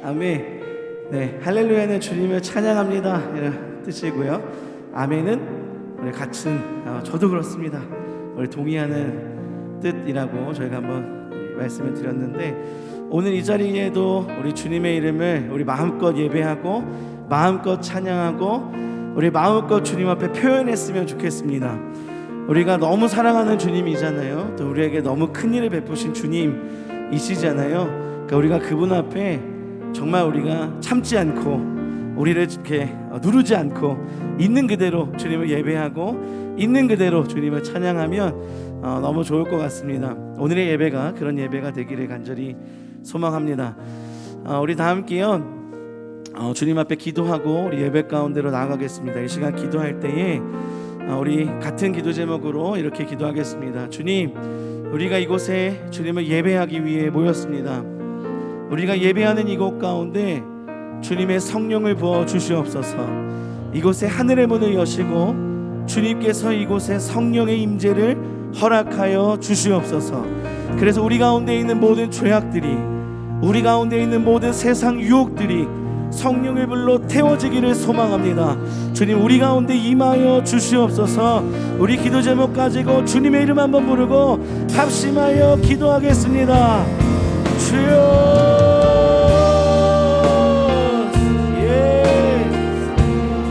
아멘. 네, 할렐루야는 주님을 찬양합니다 이런 뜻이고요. 아멘은 우리 같은 저도 그렇습니다. 우리 동의하는 뜻이라고 저희가 한번 말씀을 드렸는데, 오늘 이 자리에도 우리 주님의 이름을 우리 마음껏 예배하고 마음껏 찬양하고 우리 마음껏 주님 앞에 표현했으면 좋겠습니다. 우리가 너무 사랑하는 주님이잖아요. 또 우리에게 너무 큰 일을 베푸신 주님이시잖아요. 그러니까 우리가 그분 앞에 정말 우리가 참지 않고 우리를 이렇게 누르지 않고 있는 그대로 주님을 예배하고 있는 그대로 주님을 찬양하면 너무 좋을 것 같습니다. 오늘의 예배가 그런 예배가 되기를 간절히 소망합니다. 우리 다 함께요 주님 앞에 기도하고 우리 예배 가운데로 나아가겠습니다. 이 시간 기도할 때에 우리 같은 기도 제목으로 이렇게 기도하겠습니다. 주님, 우리가 이곳에 주님을 예배하기 위해 모였습니다. 우리가 예배하는 이곳 가운데 주님의 성령을 부어 주시옵소서. 이곳에 하늘의 문을 여시고 주님께서 이곳에 성령의 임재를 허락하여 주시옵소서. 그래서 우리 가운데 있는 모든 죄악들이, 우리 가운데 있는 모든 세상 유혹들이 성령의 불로 태워지기를 소망합니다. 주님, 우리 가운데 임하여 주시옵소서. 우리 기도 제목 가지고 주님의 이름 한번 부르고 합심하여 기도하겠습니다. 주여,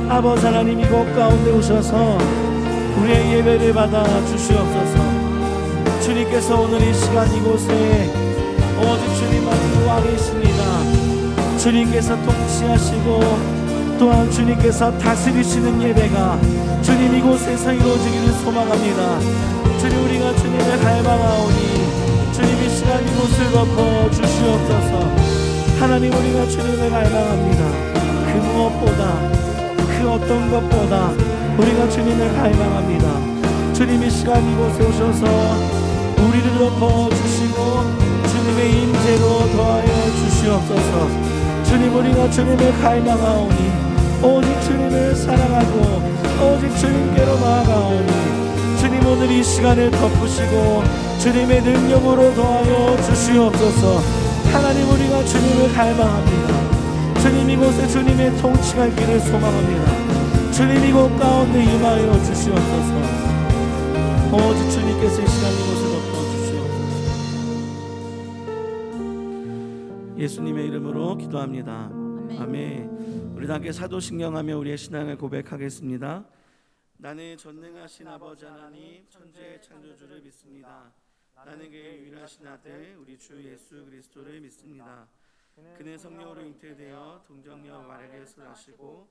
아버지 하나님, 이곳 가운데 오셔서 우리의 예배를 받아 주시옵소서. 주님께서 오늘 이 시간 이곳에 오직 주님만이 와 계십니다. 주님께서 통치하시고 또한 주님께서 다스리시는 예배가 주님 이곳에서 이루어지기를 소망합니다. 주님, 우리가 주님을 갈망하오니 주님 이 시간 이곳을 덮어 주시옵소서. 하나님, 우리가 주님을 갈망합니다. 그 무엇보다, 그 어떤 것보다 우리가 주님을 갈망합니다. 주님 이 시간 이곳에 오셔서 우리를 덮어주시고 주님의 임재로 더하여 주시옵소서. 주님, 우리가 주님을 갈망하오니 오직 주님을 사랑하고 오직 주님께로 나아가오니 주님, 오늘 이 시간을 덮으시고 주님의 능력으로 더하여 주시옵소서. 하나님, 우리가 주님을 갈망합니다. 주님, 이곳에 주님의 통치가 있기를 소망합니다. 주님, 이곳 가운데 임하여 주시옵소서. 오직 주님께서 이 시간 이곳을 덮어주시옵소서. 예수님의 이름으로 기도합니다. 아멘. 우리 다 함께 사도신경하며 우리의 신앙을 고백하겠습니다. 나는 전능하신 아버지 하나님 천지의 창조주를 믿습니다. 나는 그의 유일하신 아들 우리 주 예수 그리스도를 믿습니다. 그는 성령으로 잉태되어 동정녀 마리아에서 나시고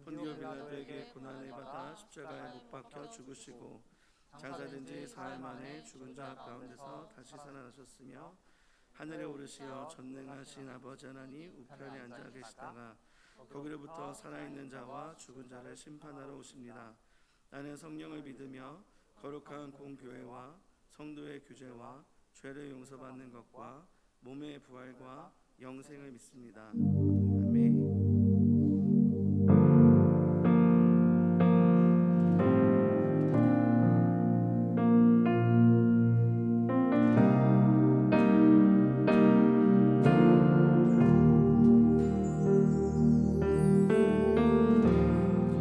본디오 빌라도에게 고난을 받아 십자가에 못 박혀 죽으시고 장사된 지 사흘 만에 죽은 자 가운데서 다시 살아나셨으며 하늘에 오르시어 전능하신 아버지 하나님 우편에 앉아 계시다가 거기로부터 살아있는 자와 죽은 자를 심판하러 오십니다. 나는 성령을 믿으며 거룩한 공교회와 성도의 규제와 죄를 용서받는 것과 몸의 부활과 영생을 믿습니다. 아멘.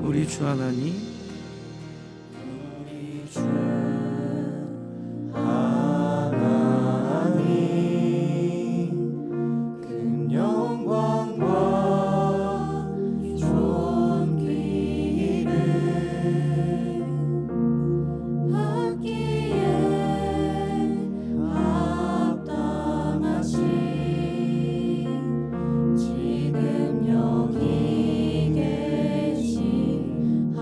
우리 주 하나님, 지금 여기 계신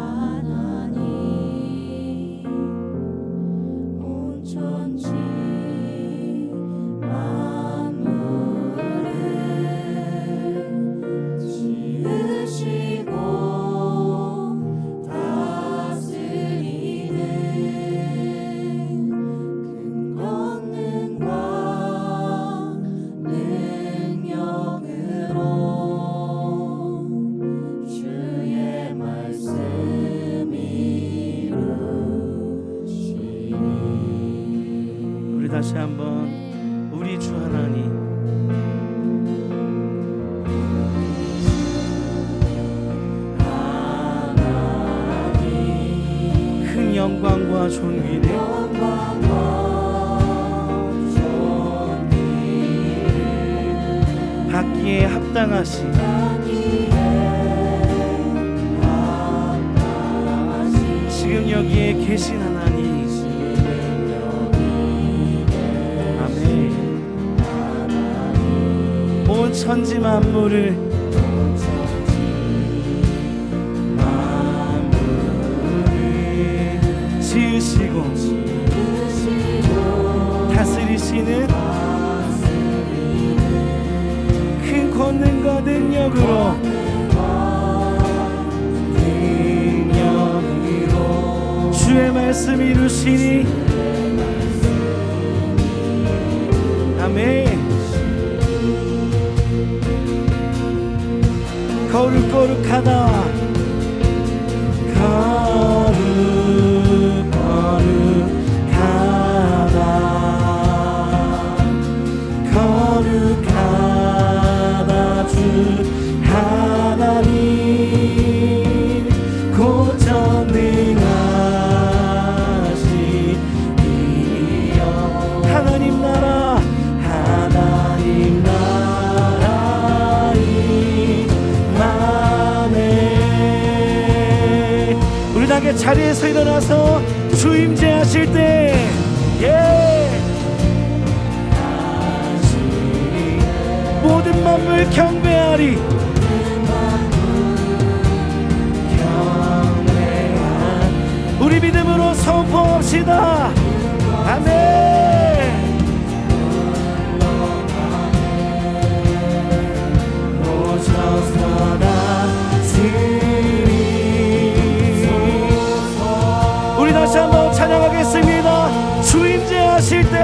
영광과 존귀를 받기에 합당하신 지금 여기에 계신 하나님, 아멘. 온 천지 만물을 지으시고 다스리시는 큰 권능과 능력으로 주의 말씀 이루시니 아멘. 거룩거룩하다 거룩하다 주 하나님 곧 전능하시니여. 하나님 나라 하나님 나라이 만에. 우리 다 함께 자리에서 일어나서 주 임재하실 때 모든 만물 경배하리. 우리 믿음으로 선포합시다. 아멘. 오셔서 다스리리. 우리 다시 한번 찬양하겠습니다. 주 임재하실 때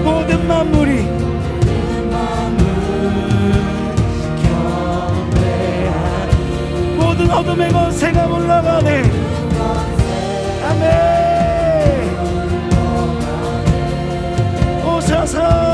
모든 만물이 모든 어둠의 권세가 물러가네. 아멘. 오셔서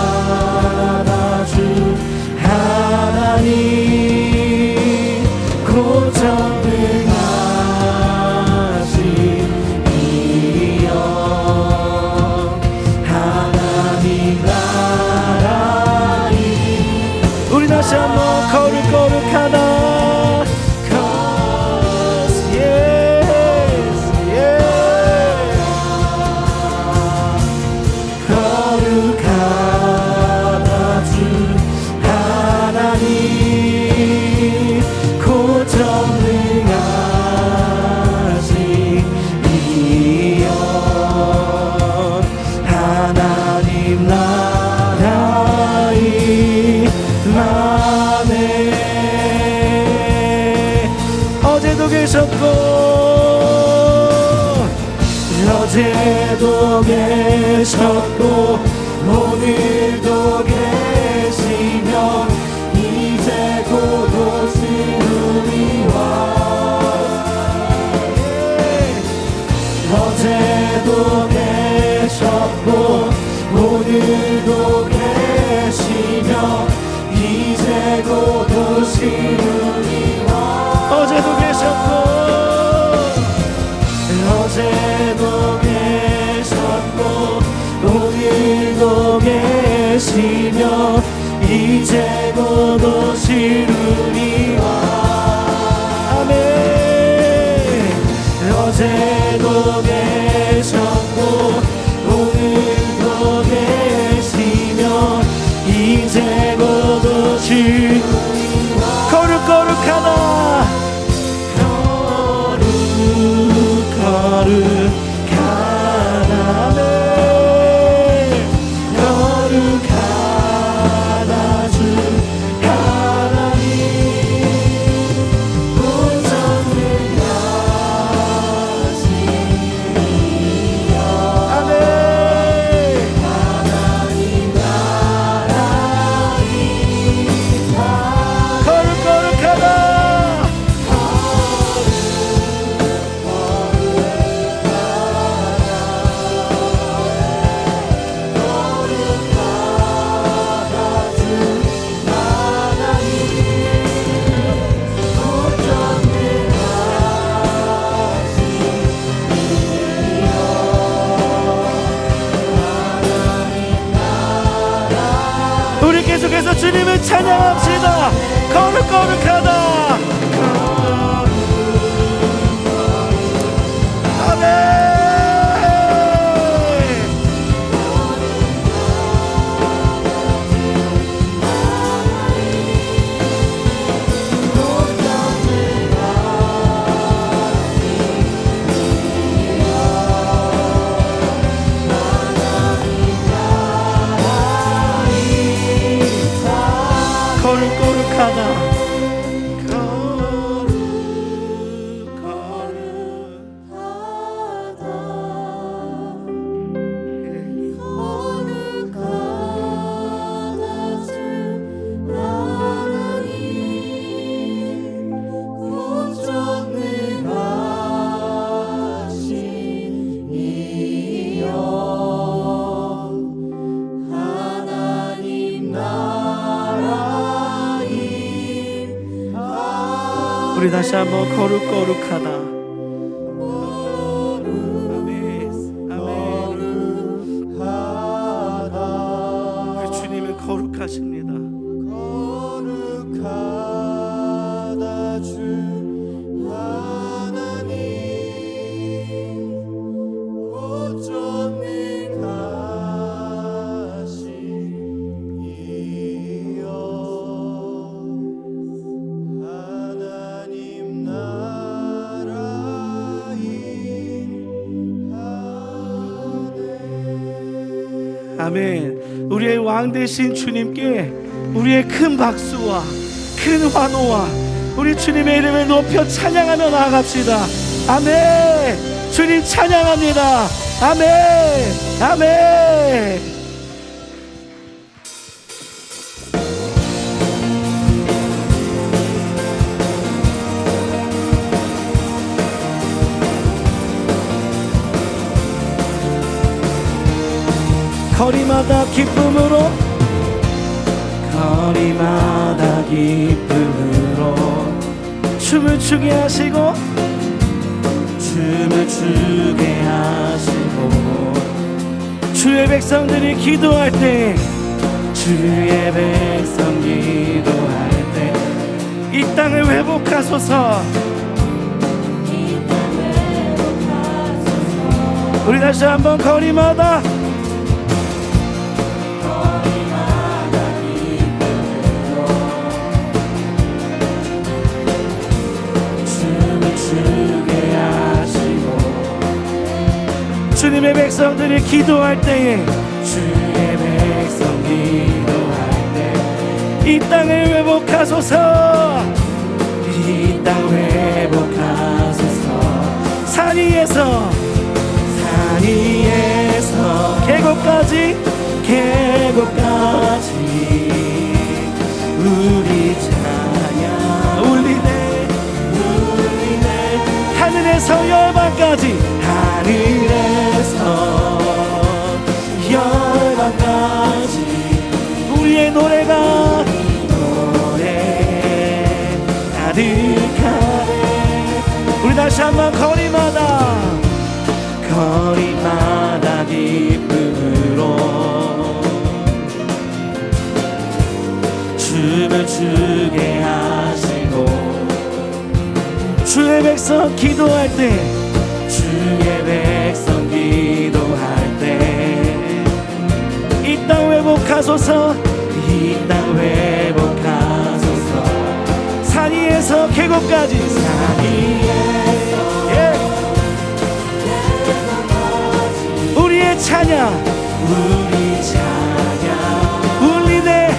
거룩하다 주 하나님 곧 전능하시니여. 하나님 나라이. 우리 다시 한번 거룩거룩하다. 어제도 계셨고 오늘도 계시며 이제 곧 오시리와. 어제도 계셨고 오늘도 계시며 이제 곧 오시리와. 어제도 계셨고 어제도 계셨고 오늘도 계시며 이제 곧 오시리와. 아멘. 어제도 계셨고 오늘도 계시며 하늘에서 주님을 찬양합시다. 거룩거룩하다. 아멘. 거룩거룩하다. 우리 다시 한번 거룩거룩하다. 아멘. 아멘. 우리 주님은 거룩하십니다. 거룩하다 주 하나님 오전능하시니여 하나님 나라인 아멘. 우리의 왕 되신 주님께 우리의 큰 박수와 큰 환호와 우리 주님의 이름을 높여 찬양하며 나아갑시다. 아멘. 주님 찬양합니다. 아멘. 아멘. 거리마다 기쁨으로 거리마다 기쁨으로 춤을 추게 하시고 춤을 추게 하시고 주의 백성들이 기도할 때 주의 백성 기도할 때 이 땅을 회복하소서. 우리 다시 한번 거리마다 주님의 백성들이 기도할 때에 주의 백성 기도할 때 이 땅을 회복하소서. 이 땅 회복하소서. 산 위에서 계곡까지 우리 찬양 울리네 하늘에서 열방까지 우리의 노래가 가득하네. 우리 다시 한번 거리마다 기쁨으로 춤을 추게 하시고 주의 백성 기도할 때 이 땅 회복하소서. 이 땅 회복하소서. 산 위에서 계곡까지 우리의 찬양 울리네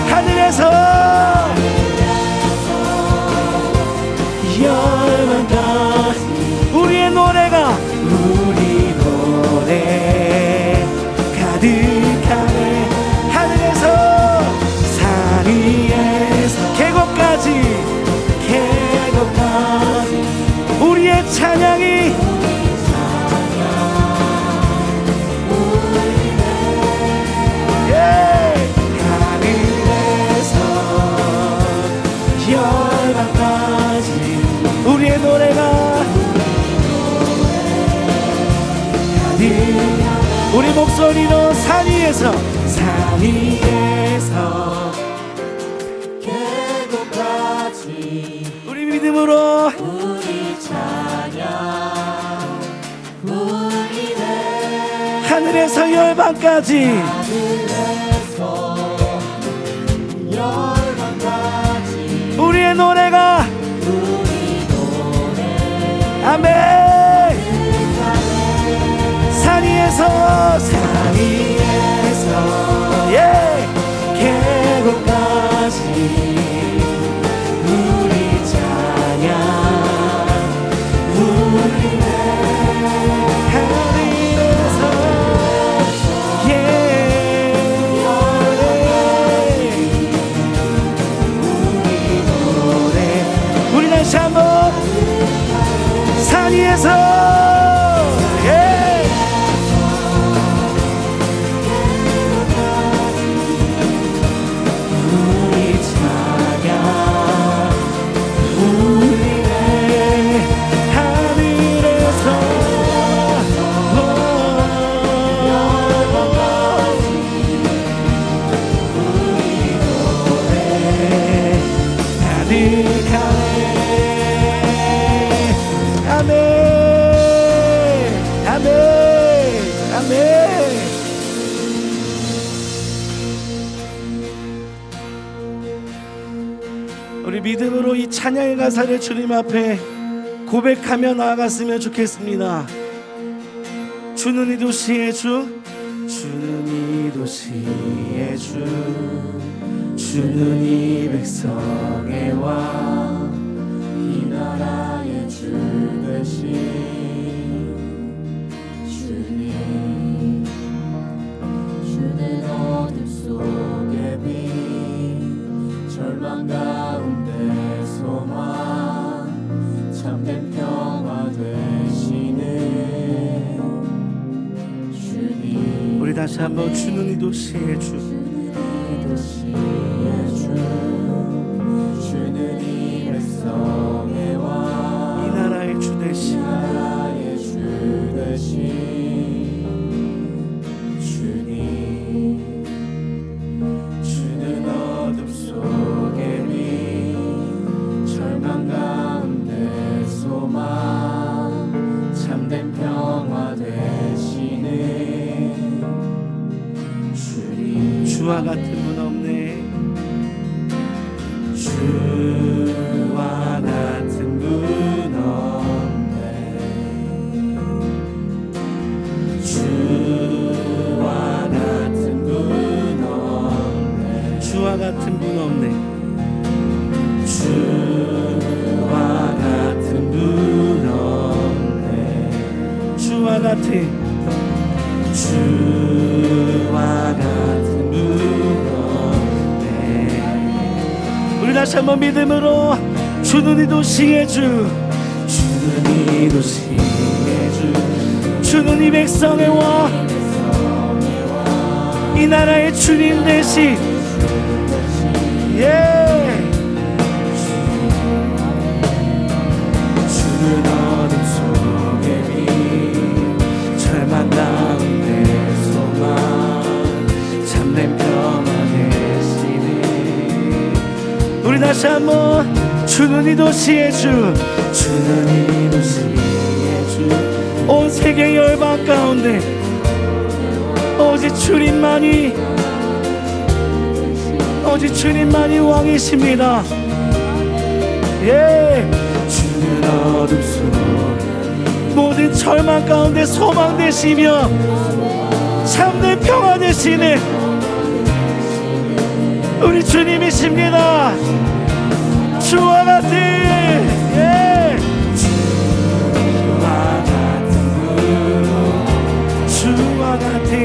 하늘에서 열방까지 우리 노래 가득하네. 하늘에서 산 위에서 계곡까지 우리의 찬양이 하늘에서 열방까지 우리의 노래가 우리 목소리로 산 위에 위에서 계곡까지 우리 믿음으로 우리 찬양 울리네 하늘에서 열방까지 하늘에서 열방까지 우리의 노래가 우리 노래 아멘. 산 위에서 예 계곡까지 우리 찬양 울리네 하늘에서 예 우리 노래 우리 다시 한번 산 위에서 예 우리 찬양 울리네 하늘에서 가득하네 아멘 아멘 아멘. 우리 믿음으로 이 찬양의 가사를 주님 앞에 고백하며 나아갔으면 좋겠습니다. 주는 이 도시의 주, 주는 이 도시의 주, 주는 이 백성의 왕, 이 나라의 주 되신 주님 주는 어둠 속에 빛 절망 가운데 소망 참된 평화 되시는 주님 우리 다시 한번 주는 이 도시의 주, 이 도시의 주 주는 이 백성의 왕 이 나라의 주 되신 나라의 주 되신 주님 주는 어둠 속에 빛 절망 가운데 소망 참된 평화 되시는 주님 주와 같은 분 없네. 주와 같은 분 없네 주와 같은 분 없네 주와 같은 분 없네. 주와 같은 분 없네 주와 같은 주와 같은 분 없네 우리 다시 한번 믿음으로 주는 이 도시의 주, 주는 이 도시의 주 주는 이 백성의 왕, 이 나라의 주님 되신 예 주는 어둠 속에 빛 절망 가운데 소망 참된 평화 되시는 우리 다시 한번 주는 이 도시의 주, 주는 이 도시의 주 온 세계 열방 가운데 오직 주님만이 왕이십니다. 예 주는 어둠 속에 모든 절망 가운데 소망 되시며 참된 평화 되시는 우리 주님이십니다. 주와 같은 예 주와 같은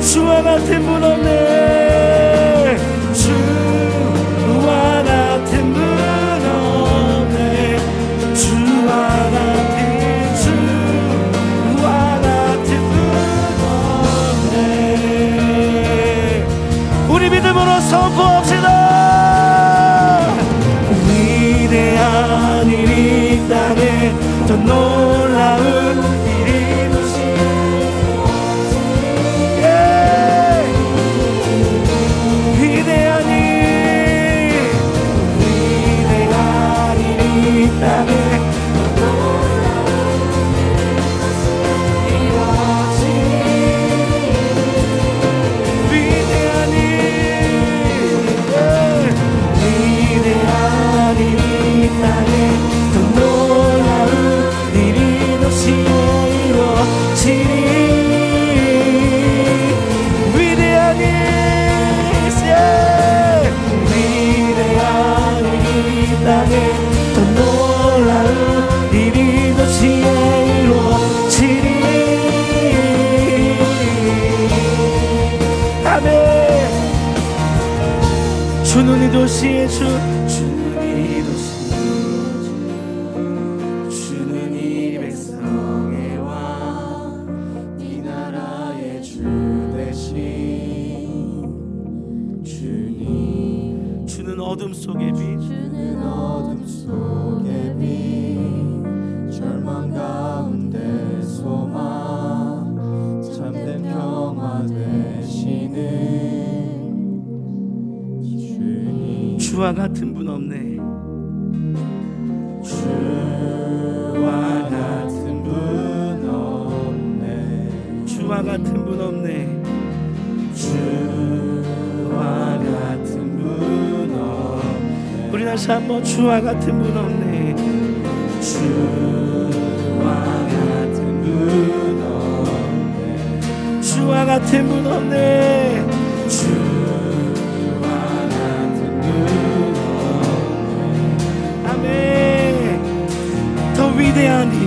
주와 같은 분 없네. 주와 같은 분 없네. 주와 같은 분 없네. 우리 믿음으로 선포합시다. 위대한 일 이 땅에 더 놀라 놀라운 일이 위대한 일이 이 땅에 주는 이 도시의 주, 주는 이 도시의 주, 주는 이 백성의 왕, 이 나라의 주 되신 주님. 주는 어둠 속의 빛, 주는 어둠 속의 빛, 절망 가운데 소망, 참된 평화 되시는 주와 같은 분 없네. 주와 같은 분 없네. 주와 같은 분 없네. 주와 같은 분 없네. 우리 다시 한번 주와 같은 분 없네. 주와 같은 분 없네. 주와 같은 분 없네. 더 위대한 일,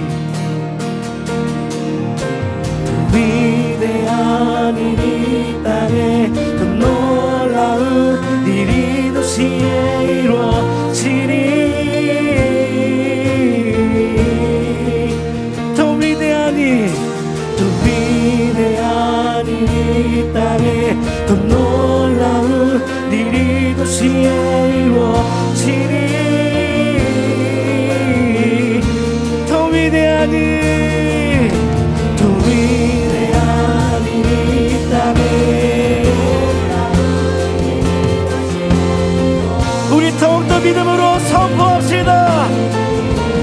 더 위대한 일이 이 땅에, 더 놀라운 일이 도시에 이루어지니. 더 위대한 일, 더 위대한 일이 이 땅에, 더 놀라운 일이 도시에 이루어지니. 위대한 일, 더 위대한 일이 이 땅에. 우리 더욱더 믿음으로 선포합시다.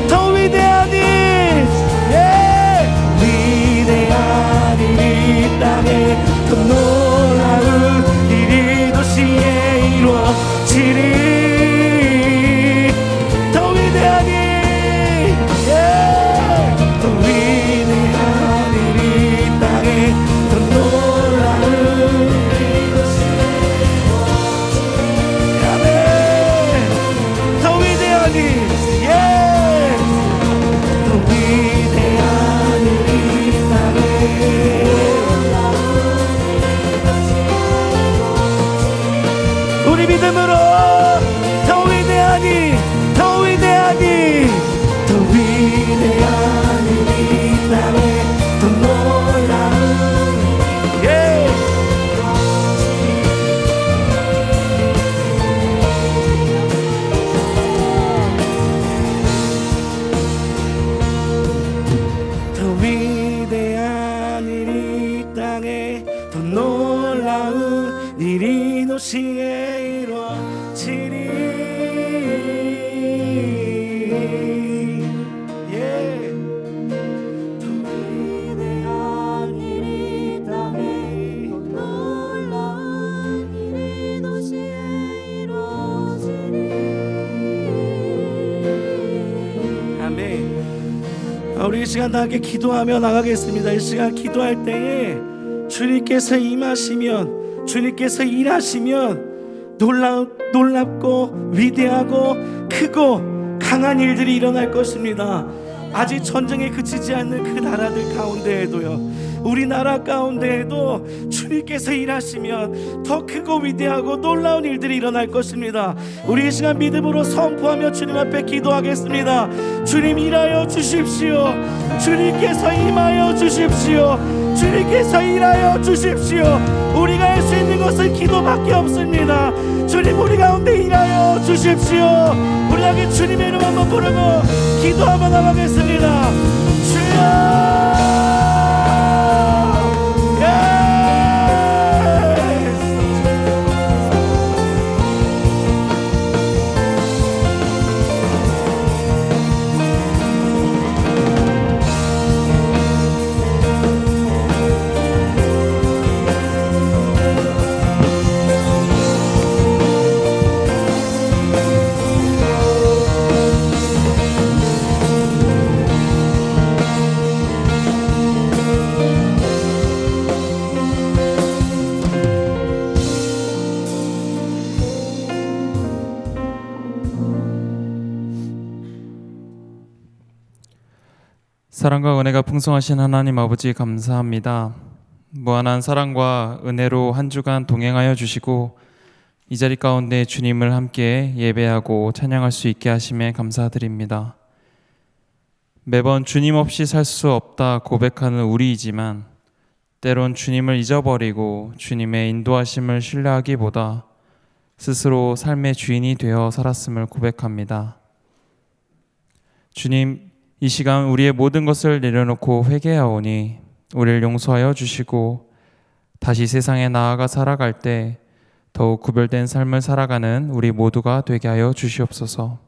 더 위대한 일, 위대한 일이 이 땅에, 더 놀라운 일이 도시에 이루어지리. 더 위대한 일, 우리 믿음으로 더 위대한 일, 더 위대한 일, 더 위대한 일이 이 땅에, 더 놀라운 더 위대한 일이 이 땅에, 더 놀라운 일이 도시에 이루어지리. 더 위대한 일이 이 땅에, 더 놀라운 일이 도시에 이루어지니. 아멘. 우리 이 시간 다 함께 기도하며 나가겠습니다. 이 시간 기도할 때에 주님께서 임하시면, 주님께서 일하시면 놀랍고 위대하고 크고 강한 일들이 일어날 것입니다. 아직 전쟁에 그치지 않는 그 나라들 가운데에도요, 우리나라 가운데에도 주님께서 일하시면 더 크고 위대하고 놀라운 일들이 일어날 것입니다. 우리 이 시간 믿음으로 선포하며 주님 앞에 기도하겠습니다. 주님 일하여 주십시오. 주님께서 임하여 주십시오. 주님께서 일하여 주십시오. 우리가 할 수 있는 것은 기도밖에 없습니다. 주님 우리 가운데 일하여 주십시오. 우리 함께 주님의 이름 한번 부르고 기도 한번 나가겠습니다. 주여. 사랑과 은혜가 풍성하신 하나님 아버지 감사합니다. 무한한 사랑과 은혜로 한 주간 동행하여 주시고 이 자리 가운데 주님을 함께 예배하고 찬양할 수 있게 하심에 감사드립니다. 매번 주님 없이 살 수 없다 고백하는 우리이지만 때론 주님을 잊어버리고 주님의 인도하심을 신뢰하기보다 스스로 삶의 주인이 되어 살았음을 고백합니다. 주님, 이 시간 우리의 모든 것을 내려놓고 회개하오니 우리를 용서하여 주시고 다시 세상에 나아가 살아갈 때 더욱 구별된 삶을 살아가는 우리 모두가 되게 하여 주시옵소서.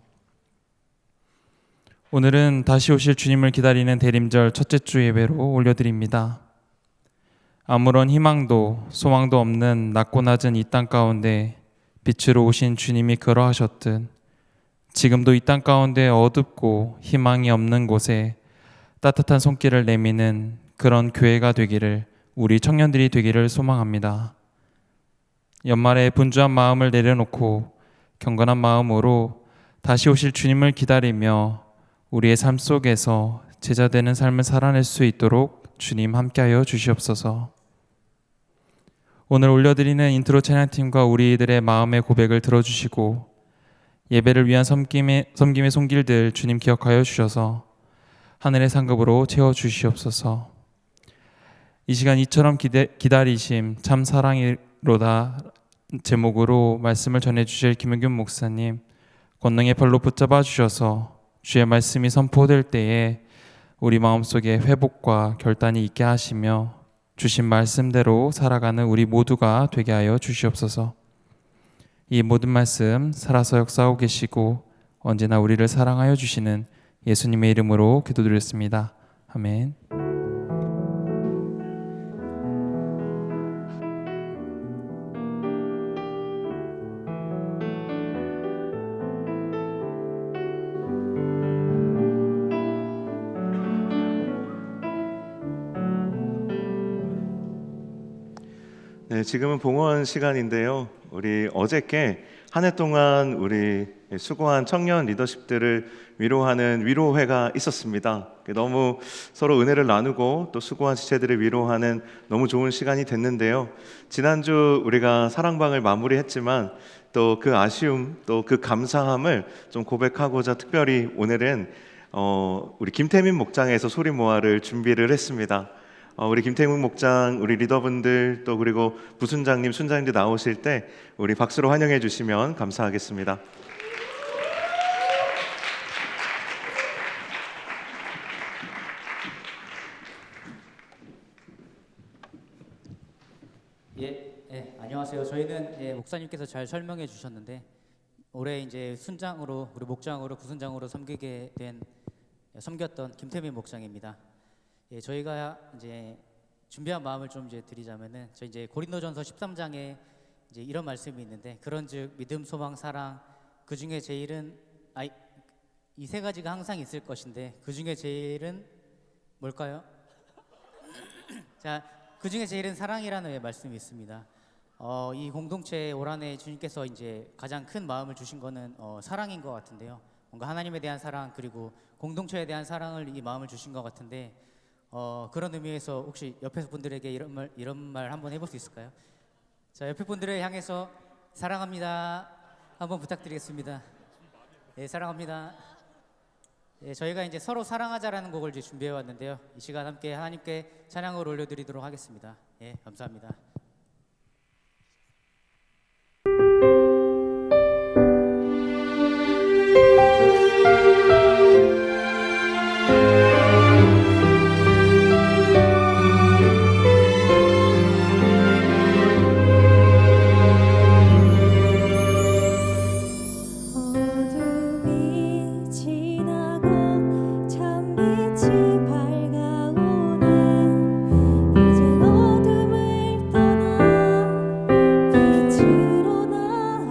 오늘은 다시 오실 주님을 기다리는 대림절 첫째 주 예배로 올려드립니다. 아무런 희망도 소망도 없는 낮고 낮은 이 땅 가운데 빛으로 오신 주님이 그러하셨듯 지금도 이 땅 가운데 어둡고 희망이 없는 곳에 따뜻한 손길을 내미는 그런 교회가 되기를, 우리 청년들이 되기를 소망합니다. 연말에 분주한 마음을 내려놓고 경건한 마음으로 다시 오실 주님을 기다리며 우리의 삶 속에서 제자되는 삶을 살아낼 수 있도록 주님 함께하여 주시옵소서. 오늘 올려드리는 인트로 찬양팀과 우리들의 마음의 고백을 들어주시고 예배를 위한 섬김의 손길들 주님 기억하여 주셔서 하늘의 상급으로 채워주시옵소서. 이 시간 이처럼 기다리심 참 사랑이로다 제목으로 말씀을 전해주실 김은균 목사님, 권능의 팔로 붙잡아 주셔서 주의 말씀이 선포될 때에 우리 마음속에 회복과 결단이 있게 하시며 주신 말씀대로 살아가는 우리 모두가 되게 하여 주시옵소서. 이 모든 말씀 살아서 역사하고 계시고 언제나 우리를 사랑하여 주시는 예수님의 이름으로 기도드렸습니다. 아멘. 네, 지금은 봉헌 시간인데요. 우리 어저께 한 해 동안 우리 수고한 청년 리더십들을 위로하는 위로회가 있었습니다. 너무 서로 은혜를 나누고 또 수고한 지체들을 위로하는 너무 좋은 시간이 됐는데요. 지난주 우리가 사랑방을 마무리했지만 또 그 아쉬움, 또 그 감사함을 좀 고백하고자 특별히 오늘은 우리 김태민 목장에서 소리 모아를 준비를 했습니다. 우리 김태민 목장, 우리 리더분들 또 그리고 부순장님, 순장님들 나오실 때 우리 박수로 환영해 주시면 감사하겠습니다. 안녕하세요. 저희는 목사님께서 잘 설명해 주셨는데 올해 이제 순장으로, 우리 목장으로, 부순장으로 섬겼던 김태민 목장입니다. 저희가 이제 준비한 마음을 좀 이제 드리자면은, 저 이제 고린도전서 13장에 이제 이런 말씀이 있는데, 그런즉 믿음, 소망, 사랑, 그 중에 제일은 이 세 가지가 항상 있을 것인데 그 중에 제일은 뭘까요? 자, 그 중에 제일은 사랑이라는 말씀이 있습니다. 이 공동체에 올 한 해 주님께서 이제 가장 큰 마음을 주신 거는 사랑인 것 같은데요. 뭔가 하나님에 대한 사랑, 그리고 공동체에 대한 사랑을, 이 마음을 주신 것 같은데, 그런 의미에서 혹시 옆에 분들에게 이런 말 한번 해볼 수 있을까요? 자, 옆에 분들을 향해서 사랑합니다 한번 부탁드리겠습니다. 네, 사랑합니다. 예, 저희가 이제 서로 사랑하자라는 곡을 이제 준비해 왔는데요. 이 시간 함께 하나님께 찬양을 올려드리도록 하겠습니다. 예, 감사합니다. 어둠이 지나고 찬빛이 밝아오네. 이젠 어둠을 떠나 빛으로 나아오라.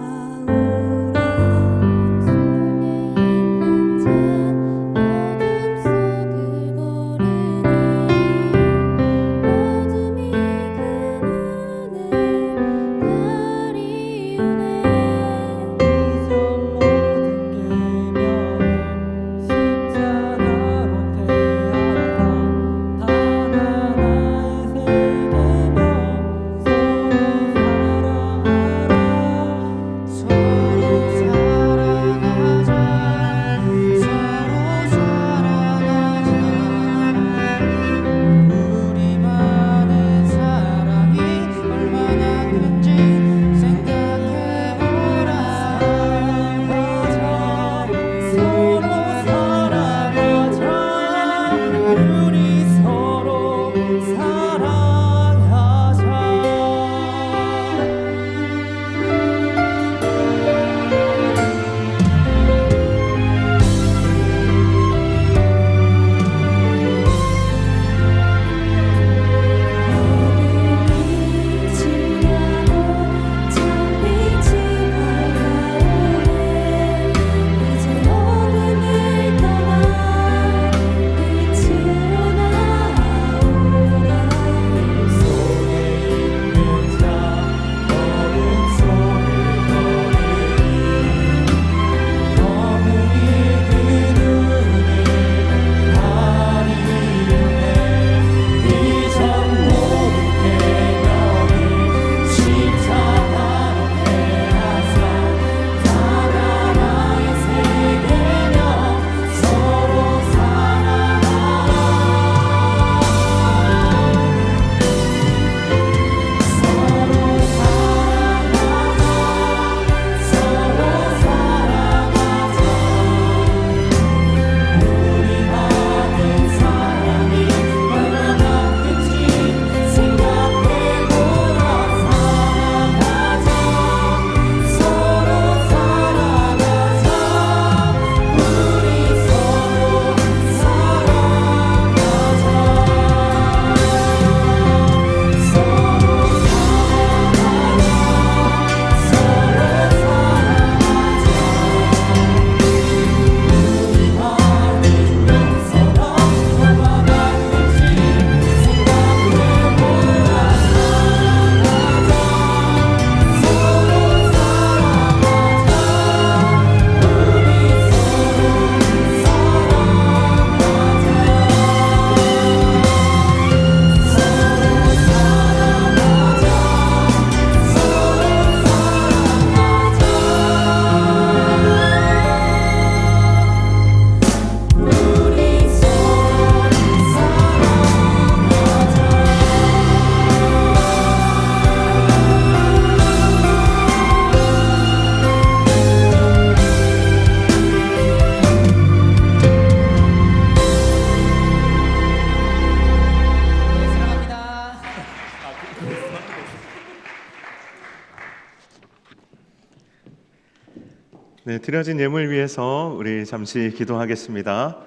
네, 드려진 예물 위해서 우리 잠시 기도하겠습니다.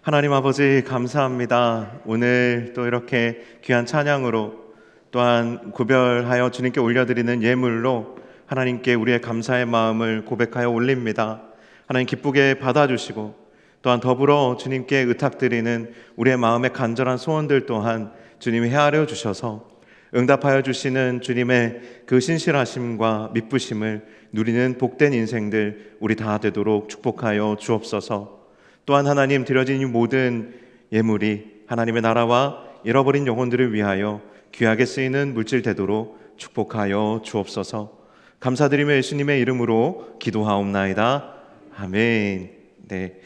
하나님 아버지 감사합니다. 오늘 또 이렇게 귀한 찬양으로 또한 구별하여 주님께 올려드리는 예물로 하나님께 우리의 감사의 마음을 고백하여 올립니다. 하나님 기쁘게 받아주시고 또한 더불어 주님께 의탁드리는 우리의 마음의 간절한 소원들 또한 주님이 헤아려 주셔서 응답하여 주시는 주님의 그 신실하심과 믿부심을 누리는 복된 인생들 우리 다 되도록 축복하여 주옵소서. 또한 하나님 드려진 이 모든 예물이 하나님의 나라와 잃어버린 영혼들을 위하여 귀하게 쓰이는 물질 되도록 축복하여 주옵소서. 감사드리며 예수님의 이름으로 기도하옵나이다. 아멘. 네.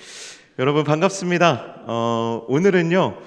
여러분 반갑습니다. 오늘은요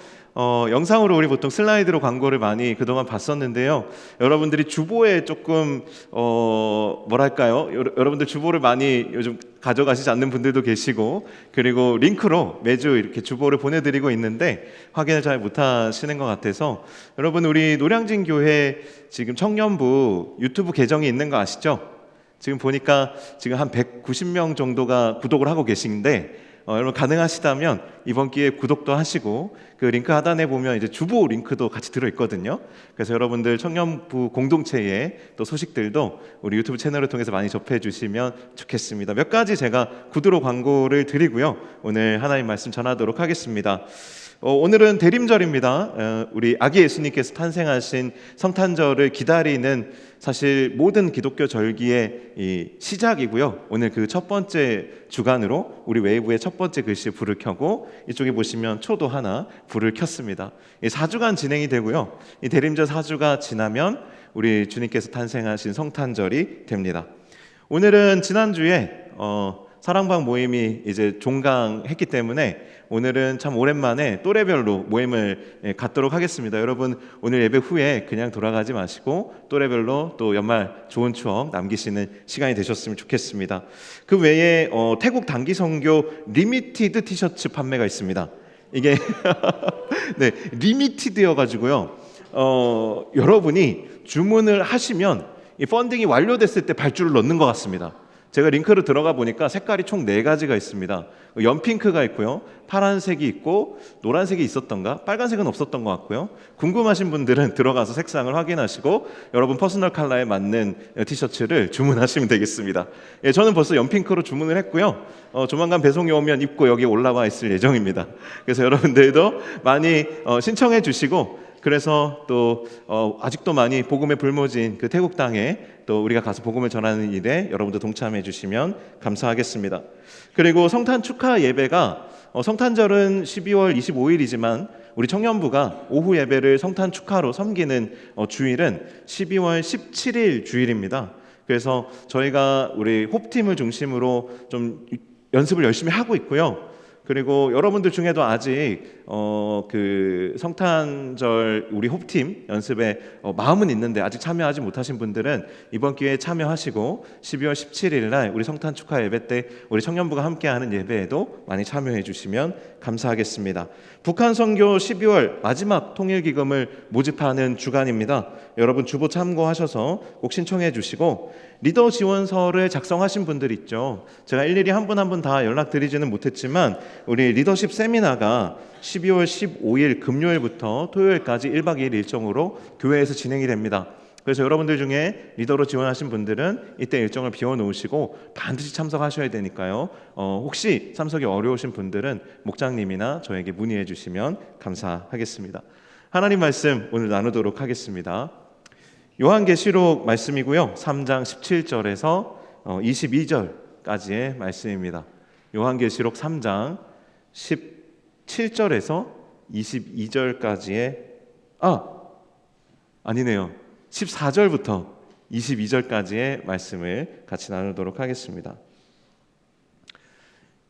영상으로 우리 보통 슬라이드로 광고를 많이 그동안 봤었는데요. 여러분들이 주보에 조금 뭐랄까요? 여러분들 주보를 많이 요즘 가져가시지 않는 분들도 계시고, 그리고 링크로 매주 이렇게 주보를 보내드리고 있는데 확인을 잘 못하시는 것 같아서, 여러분 우리 노량진 교회 지금 청년부 유튜브 계정이 있는 거 아시죠? 지금 보니까 지금 한 190명 정도가 구독을 하고 계신데, 여러분 가능하시다면 이번 기회에 구독도 하시고, 그 링크 하단에 보면 이제 주보 링크도 같이 들어 있거든요. 그래서 여러분들 청년부 공동체의 또 소식들도 우리 유튜브 채널을 통해서 많이 접해 주시면 좋겠습니다. 몇 가지 제가 구두로 광고를 드리고요, 오늘 하나님 말씀 전하도록 하겠습니다. 오늘은 대림절입니다. 우리 아기 예수님께서 탄생하신 성탄절을 기다리는 사실 모든 기독교 절기의 이 시작이고요. 오늘 그 첫 번째 주간으로 우리 웨이브의 첫 번째 글씨 불을 켜고, 이쪽에 보시면 초도 하나 불을 켰습니다. 이 4주간 진행이 되고요. 이 대림절 4주가 지나면 우리 주님께서 탄생하신 성탄절이 됩니다. 오늘은 지난주에 사랑방 모임이 이제 종강했기 때문에 오늘은 참 오랜만에 또래별로 모임을 갖도록 하겠습니다. 여러분 오늘 예배 후에 그냥 돌아가지 마시고 또래별로 또 연말 좋은 추억 남기시는 시간이 되셨으면 좋겠습니다. 그 외에 태국 단기 선교 리미티드 티셔츠 판매가 있습니다. 이게 네, 리미티드여 가지고요. 여러분이 주문을 하시면 이 펀딩이 완료됐을 때 발주를 넣는 것 같습니다. 제가 링크를 들어가 보니까 색깔이 총 4가지가 있습니다. 연핑크가 있고요, 파란색이 있고, 노란색이 있었던가, 빨간색은 없었던 것 같고요. 궁금하신 분들은 들어가서 색상을 확인하시고 여러분 퍼스널 컬러에 맞는 티셔츠를 주문하시면 되겠습니다. 예, 저는 벌써 연핑크로 주문을 했고요. 조만간 배송이 오면 입고 여기 올라와 있을 예정입니다. 그래서 여러분들도 많이 신청해 주시고, 그래서 또 아직도 많이 복음의 불모진 그 태국 땅에 또 우리가 가서 복음을 전하는 일에 여러분도 동참해 주시면 감사하겠습니다. 그리고 성탄 축하 예배가 성탄절은 12월 25일이지만 우리 청년부가 오후 예배를 성탄 축하로 섬기는 주일은 12월 17일 주일입니다. 그래서 저희가 우리 홉팀을 중심으로 좀 연습을 열심히 하고 있고요. 그리고 여러분들 중에도 아직 그 성탄절 우리 홉팀 연습에 마음은 있는데 아직 참여하지 못하신 분들은 이번 기회에 참여하시고 12월 17일 날 우리 성탄 축하 예배 때 우리 청년부가 함께하는 예배에도 많이 참여해 주시면 감사하겠습니다. 북한 선교 12월 마지막 통일기금을 모집하는 주간입니다. 여러분 주보 참고하셔서 꼭 신청해 주시고, 리더 지원서를 작성하신 분들 있죠. 제가 일일이 한 분 한 분 다 연락드리지는 못했지만 우리 리더십 세미나가 12월 15일 금요일부터 토요일까지 1박 2일 일정으로 교회에서 진행이 됩니다. 그래서 여러분들 중에 리더로 지원하신 분들은 이때 일정을 비워놓으시고 반드시 참석하셔야 되니까요. 혹시 참석이 어려우신 분들은 목장님이나 저에게 문의해 주시면 감사하겠습니다. 하나님 말씀 오늘 나누도록 하겠습니다. 요한계시록 말씀이고요. 3장 17절에서 22절까지의 말씀입니다. 요한계시록 3장 17절에서 22절까지의 아니네요. 14절부터 22절까지의 말씀을 같이 나누도록 하겠습니다.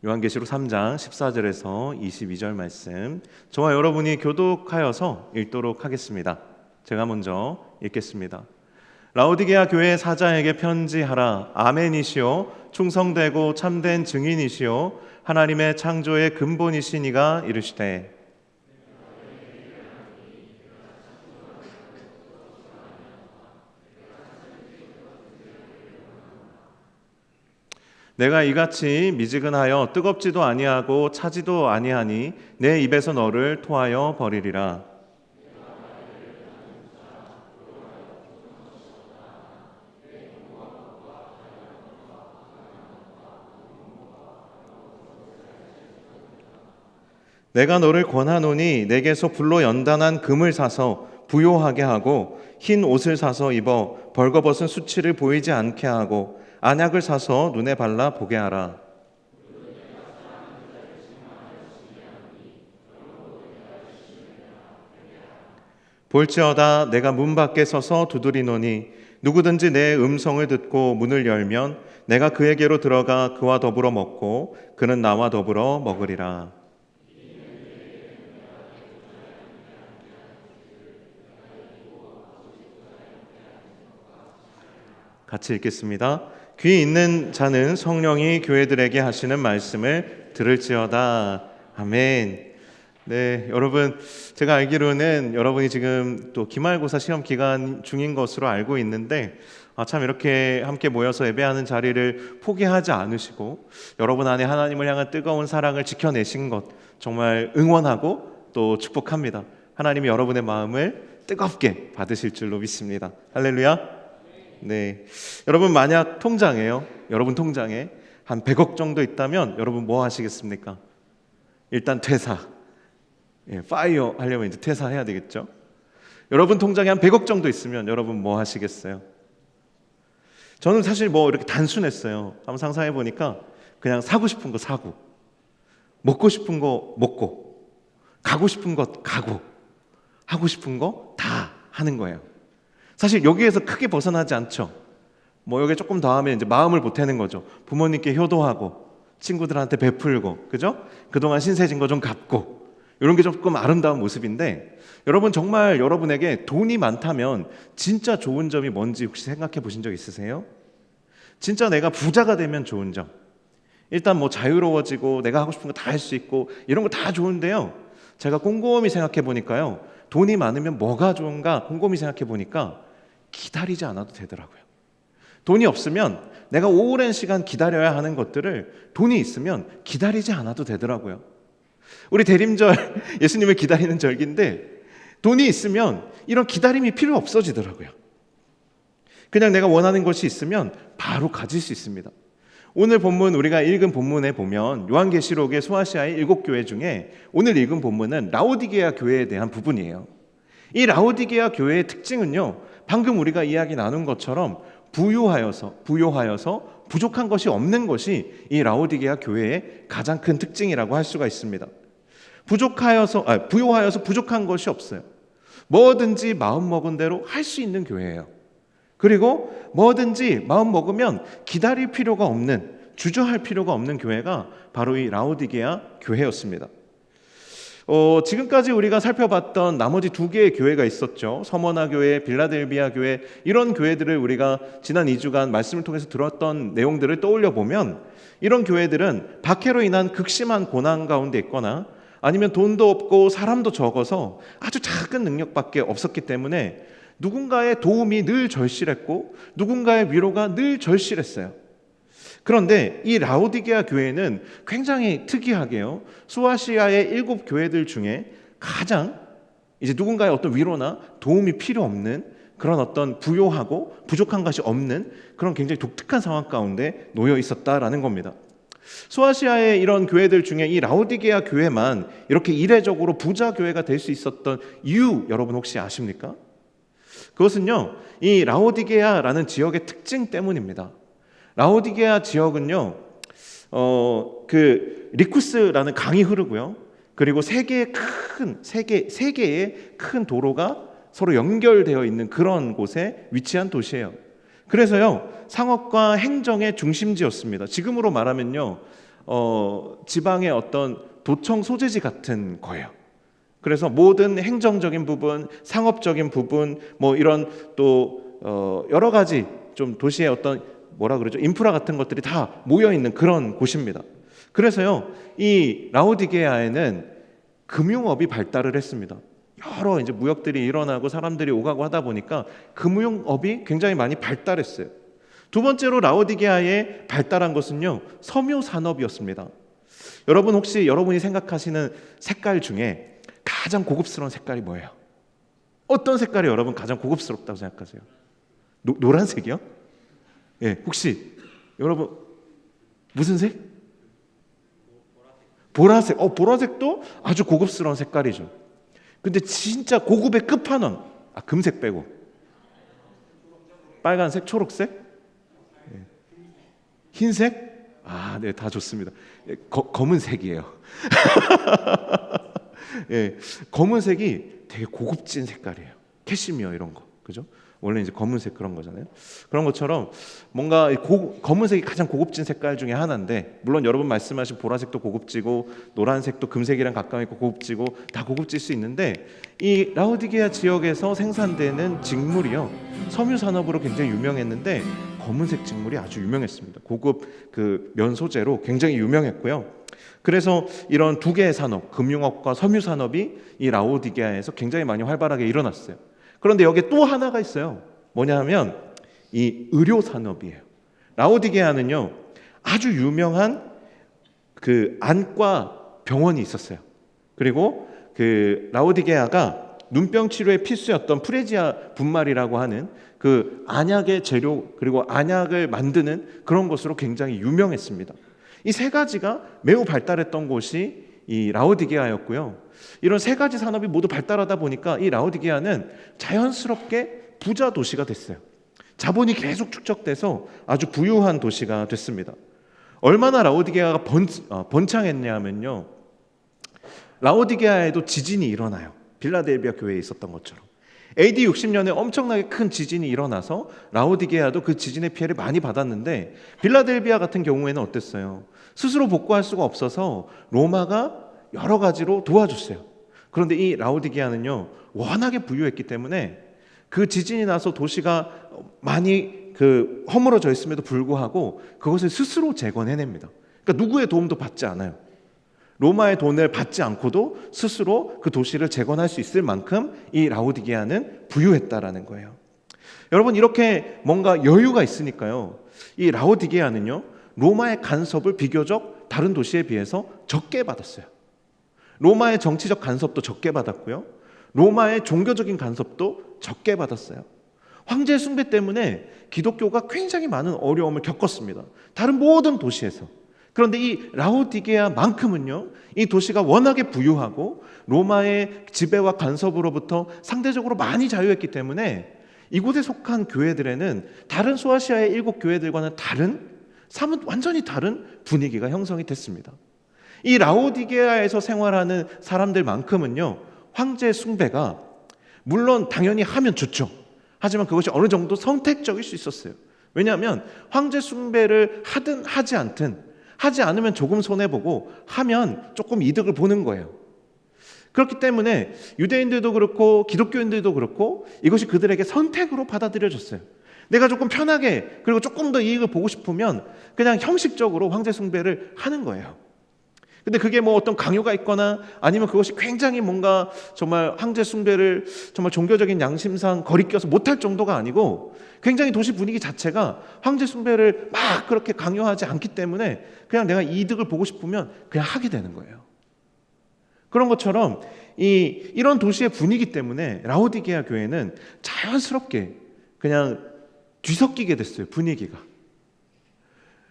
요한계시록 3장 14절에서 22절 말씀, 저와 여러분이 교독하여서 읽도록 하겠습니다. 제가 먼저 읽겠습니다. 라오디게아 교회 사자에게 편지하라. 아멘이시오. 충성되고 참된 증인이시오. 하나님의 창조의 근본이시니가 이르시되, 내가 이같이 미지근하여 뜨겁지도 아니하고 차지도 아니하니 내 입에서 너를 토하여 버리리라. 내가 너를 권하노니 내게서 불로 연단한 금을 사서 부요하게 하고 흰 옷을 사서 입어 벌거벗은 수치를 보이지 않게 하고 안약을 사서 눈에 발라 보게 하라. 볼지어다 내가 문 밖에 서서 두드리노니 누구든지 내 음성을 듣고 문을 열면 내가 그에게로 들어가 그와 더불어 먹고 그는 나와 더불어 먹으리라. 같이 읽겠습니다. 귀 있는 자는 성령이 교회들에게 하시는 말씀을 들을지어다. 아멘. 네, 여러분, 제가 알기로는 여러분이 지금 또 기말고사 시험 기간 중인 것으로 알고 있는데 참 이렇게 함께 모여서 예배하는 자리를 포기하지 않으시고 여러분 안에 하나님을 향한 뜨거운 사랑을 지켜내신 것 정말 응원하고 또 축복합니다. 하나님이 여러분의 마음을 뜨겁게 받으실 줄로 믿습니다. 할렐루야. 네, 여러분 만약 통장에요, 여러분 통장에 한 100억 정도 있다면 여러분 뭐 하시겠습니까? 일단 퇴사, 파이어 하려면 이제 퇴사해야 되겠죠. 여러분 통장에 한 100억 정도 있으면 여러분 뭐 하시겠어요? 저는 사실 뭐 이렇게 단순했어요. 한번 상상해 보니까 그냥 사고 싶은 거 사고, 먹고 싶은 거 먹고, 가고 싶은 것 가고, 하고 싶은 거 다 하는 거예요. 사실 여기에서 크게 벗어나지 않죠. 뭐 여기 조금 더 하면 이제 마음을 보태는 거죠. 부모님께 효도하고 친구들한테 베풀고, 그죠? 그동안 신세진 거 좀 갚고, 이런 게 조금 아름다운 모습인데, 여러분 정말 여러분에게 돈이 많다면 진짜 좋은 점이 뭔지 혹시 생각해 보신 적 있으세요? 진짜 내가 부자가 되면 좋은 점, 일단 뭐 자유로워지고 내가 하고 싶은 거 다 할 수 있고 이런 거 다 좋은데요, 제가 곰곰이 생각해 보니까요, 돈이 많으면 뭐가 좋은가 곰곰이 생각해 보니까 기다리지 않아도 되더라고요. 돈이 없으면 내가 오랜 시간 기다려야 하는 것들을 돈이 있으면 기다리지 않아도 되더라고요. 우리 대림절 예수님을 기다리는 절기인데 돈이 있으면 이런 기다림이 필요 없어지더라고요. 그냥 내가 원하는 것이 있으면 바로 가질 수 있습니다. 오늘 본문, 우리가 읽은 본문에 보면 요한계시록의 소아시아의 7교회 중에 오늘 읽은 본문은 라오디게아 교회에 대한 부분이에요. 이 라오디게아 교회의 특징은요, 방금 우리가 이야기 나눈 것처럼 부유하여서 부족한 것이 없는 것이 이 라오디게아 교회의 가장 큰 특징이라고 할 수가 있습니다. 부유하여서 부족한 것이 없어요. 뭐든지 마음 먹은 대로 할 수 있는 교회예요. 그리고 뭐든지 마음 먹으면 기다릴 필요가 없는, 주저할 필요가 없는 교회가 바로 이 라오디게아 교회였습니다. 지금까지 우리가 살펴봤던 나머지 2개의 교회가 있었죠. 서머나 교회, 빌라델비아 교회, 이런 교회들을 우리가 지난 2주간 말씀을 통해서 들었던 내용들을 떠올려 보면, 이런 교회들은 박해로 인한 극심한 고난 가운데 있거나 아니면 돈도 없고 사람도 적어서 아주 작은 능력밖에 없었기 때문에 누군가의 도움이 늘 절실했고 누군가의 위로가 늘 절실했어요. 그런데 이 라오디게아 교회는 굉장히 특이하게요, 소아시아의 7 교회들 중에 가장 이제 누군가의 어떤 위로나 도움이 필요 없는 그런 어떤 부요하고 부족한 것이 없는 그런 굉장히 독특한 상황 가운데 놓여 있었다라는 겁니다. 소아시아의 이런 교회들 중에 이 라오디게아 교회만 이렇게 이례적으로 부자 교회가 될 수 있었던 이유, 여러분 혹시 아십니까? 그것은요, 이 라오디게아라는 지역의 특징 때문입니다. 라오디게아 지역은요, 그 리쿠스라는 강이 흐르고요, 그리고 세 개의 큰 도로가 서로 연결되어 있는 그런 곳에 위치한 도시예요. 그래서요, 상업과 행정의 중심지였습니다. 지금으로 말하면요, 지방의 어떤 도청 소재지 같은 거예요. 그래서 모든 행정적인 부분, 상업적인 부분, 뭐 이런 또 여러 가지 좀 도시의 어떤 인프라 같은 것들이 다 모여 있는 그런 곳입니다. 그래서요, 이 라오디게아에는 금융업이 발달을 했습니다. 여러 이제 무역들이 일어나고 사람들이 오가고 하다 보니까 금융업이 굉장히 많이 발달했어요. 두 번째로 라오디게아에 발달한 것은요, 섬유 산업이었습니다. 여러분 혹시 여러분이 생각하시는 색깔 중에 가장 고급스러운 색깔이 뭐예요? 어떤 색깔이 여러분 가장 고급스럽다고 생각하세요? 노란색이요? 예, 혹시 여러분 무슨 색? 보라색. 보라색도 아주 고급스러운 색깔이죠. 근데 진짜 고급의 끝판왕, 금색 빼고 빨간색, 초록색, 예. 흰색, 네, 다 좋습니다. 검은색이에요. 예, 검은색이 되게 고급진 색깔이에요. 캐시미어 이런 거, 그죠? 원래 이제 검은색 그런 거잖아요. 그런 것처럼 뭔가 검은색이 가장 고급진 색깔 중에 하나인데, 물론 여러분 말씀하신 보라색도 고급지고 노란색도 금색이랑 가까이 있고 고급지고 다 고급질 수 있는데, 이 라오디게아 지역에서 생산되는 직물이요, 섬유 산업으로 굉장히 유명했는데 검은색 직물이 아주 유명했습니다. 고급 그 면 소재로 굉장히 유명했고요. 그래서 이런 두 개의 산업, 금융업과 섬유 산업이 이 라오디게아에서 굉장히 많이 활발하게 일어났어요. 그런데 여기에 또 하나가 있어요. 뭐냐면 이 의료 산업이에요. 라오디게아는요, 아주 유명한 그 안과 병원이 있었어요. 그리고 그 라오디게아가 눈병 치료에 필수였던 프레지아 분말이라고 하는 그 안약의 재료, 그리고 안약을 만드는 그런 것으로 굉장히 유명했습니다. 이 세 가지가 매우 발달했던 곳이 이 라오디게아였고요. 이런 세 가지 산업이 모두 발달하다 보니까 이 라오디게아는 자연스럽게 부자 도시가 됐어요. 자본이 계속 축적돼서 아주 부유한 도시가 됐습니다. 얼마나 라오디게아가 번창했냐면요, 라오디게아에도 지진이 일어나요. 빌라델비아 교회에 있었던 것처럼. AD 60년에 엄청나게 큰 지진이 일어나서 라오디게아도 그 지진의 피해를 많이 받았는데, 빌라델비아 같은 경우에는 어땠어요? 스스로 복구할 수가 없어서 로마가 여러 가지로 도와줬어요. 그런데 이 라오디게아는요, 워낙에 부유했기 때문에 그 지진이 나서 도시가 많이 그 허물어져 있음에도 불구하고 그것을 스스로 재건해냅니다. 그러니까 누구의 도움도 받지 않아요. 로마의 돈을 받지 않고도 스스로 그 도시를 재건할 수 있을 만큼 이 라오디게아는 부유했다라는 거예요. 여러분, 이렇게 뭔가 여유가 있으니까요, 이 라오디게아는요, 로마의 간섭을 비교적 다른 도시에 비해서 적게 받았어요. 로마의 정치적 간섭도 적게 받았고요, 로마의 종교적인 간섭도 적게 받았어요. 황제 숭배 때문에 기독교가 굉장히 많은 어려움을 겪었습니다. 다른 모든 도시에서. 그런데 이 라오디게아만큼은요, 이 도시가 워낙에 부유하고 로마의 지배와 간섭으로부터 상대적으로 많이 자유했기 때문에 이곳에 속한 교회들에는 다른 소아시아의 7 교회들과는 완전히 다른 분위기가 형성이 됐습니다. 이 라오디게아에서 생활하는 사람들만큼은요, 황제 숭배가 물론 당연히 하면 좋죠. 하지만 그것이 어느 정도 선택적일 수 있었어요. 왜냐하면 황제 숭배를 하든 하지 않든, 하지 않으면 조금 손해보고 하면 조금 이득을 보는 거예요. 그렇기 때문에 유대인들도 그렇고 기독교인들도 그렇고 이것이 그들에게 선택으로 받아들여졌어요. 내가 조금 편하게, 그리고 조금 더 이익을 보고 싶으면 그냥 형식적으로 황제 숭배를 하는 거예요. 근데 그게 뭐 어떤 강요가 있거나 아니면 그것이 굉장히 뭔가 정말 황제 숭배를 정말 종교적인 양심상 거리껴서 못할 정도가 아니고, 굉장히 도시 분위기 자체가 황제 숭배를 막 그렇게 강요하지 않기 때문에 그냥 내가 이득을 보고 싶으면 그냥 하게 되는 거예요. 그런 것처럼 이런 도시의 분위기 때문에 라오디게아 교회는 자연스럽게 그냥 뒤섞이게 됐어요, 분위기가.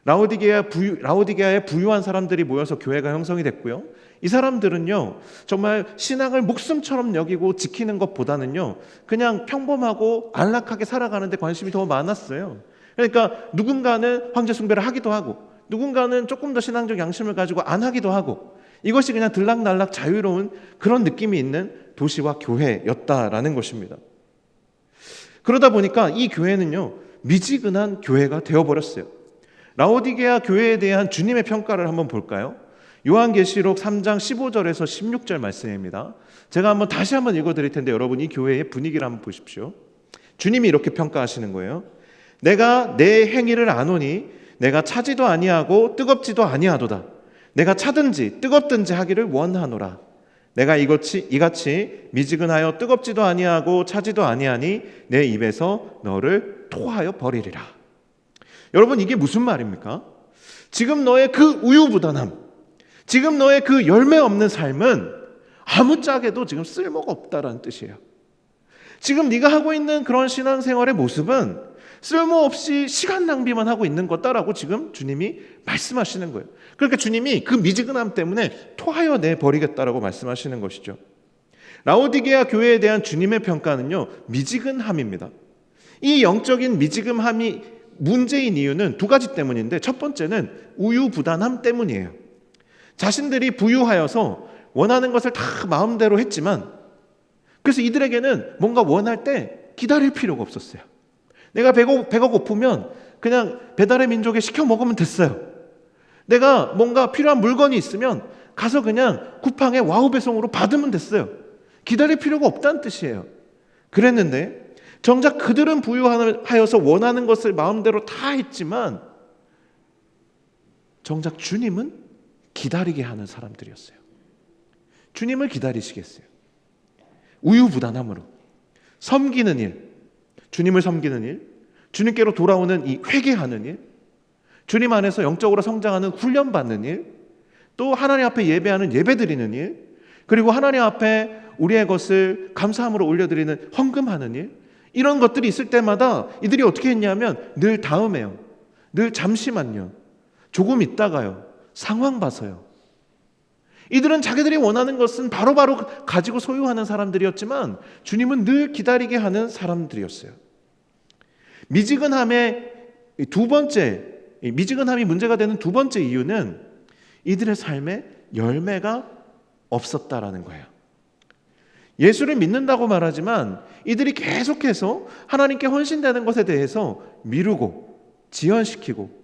라오디게아에 부유한 사람들이 모여서 교회가 형성이 됐고요. 이 사람들은요, 정말 신앙을 목숨처럼 여기고 지키는 것보다는요, 그냥 평범하고 안락하게 살아가는 데 관심이 더 많았어요. 그러니까 누군가는 황제 숭배를 하기도 하고, 누군가는 조금 더 신앙적 양심을 가지고 안 하기도 하고, 이것이 그냥 들락날락 자유로운 그런 느낌이 있는 도시와 교회였다라는 것입니다. 그러다 보니까 이 교회는요, 미지근한 교회가 되어버렸어요. 라오디게아 교회에 대한 주님의 평가를 한번 볼까요? 요한계시록 3장 15절에서 16절 말씀입니다. 제가 다시 한번 읽어드릴 텐데 여러분 이 교회의 분위기를 한번 보십시오. 주님이 이렇게 평가하시는 거예요. 내가 내 행위를 아노니 내가 차지도 아니하고 뜨겁지도 아니하도다. 내가 차든지 뜨겁든지 하기를 원하노라. 내가 이같이 미지근하여 뜨겁지도 아니하고 차지도 아니하니 내 입에서 너를 토하여 버리리라. 여러분, 이게 무슨 말입니까? 지금 너의 그 우유부단함, 지금 너의 그 열매 없는 삶은 아무짝에도 지금 쓸모가 없다라는 뜻이에요. 지금 네가 하고 있는 그런 신앙생활의 모습은 쓸모없이 시간 낭비만 하고 있는 거다라고 지금 주님이 말씀하시는 거예요. 그러니까 주님이 그 미지근함 때문에 토하여 내버리겠다라고 말씀하시는 것이죠. 라오디게아 교회에 대한 주님의 평가는요, 미지근함입니다. 이 영적인 미지근함이 문제인 이유는 두 가지 때문인데, 첫 번째는 우유부단함 때문이에요. 자신들이 부유하여서 원하는 것을 다 마음대로 했지만, 그래서 이들에게는 뭔가 원할 때 기다릴 필요가 없었어요. 내가 배가 고프면 그냥 배달의 민족에 시켜 먹으면 됐어요. 내가 뭔가 필요한 물건이 있으면 가서 그냥 쿠팡에 와우 배송으로 받으면 됐어요. 기다릴 필요가 없다는 뜻이에요. 그랬는데 정작 그들은 부유하여서 원하는 것을 마음대로 다 했지만 정작 주님은 기다리게 하는 사람들이었어요. 주님을 기다리시겠어요. 우유부단함으로 섬기는 일, 주님을 섬기는 일, 주님께로 돌아오는 이 회개하는 일, 주님 안에서 영적으로 성장하는 훈련받는 일, 또 하나님 앞에 예배하는 예배드리는 일, 그리고 하나님 앞에 우리의 것을 감사함으로 올려드리는 헌금하는 일, 이런 것들이 있을 때마다 이들이 어떻게 했냐면 늘 다음에요, 늘 잠시만요, 조금 있다가요, 상황 봐서요. 이들은 자기들이 원하는 것은 바로바로 가지고 소유하는 사람들이었지만 주님은 늘 기다리게 하는 사람들이었어요. 미지근함이 문제가 되는 두 번째 이유는 이들의 삶에 열매가 없었다라는 거예요. 예수를 믿는다고 말하지만 이들이 계속해서 하나님께 헌신되는 것에 대해서 미루고 지연시키고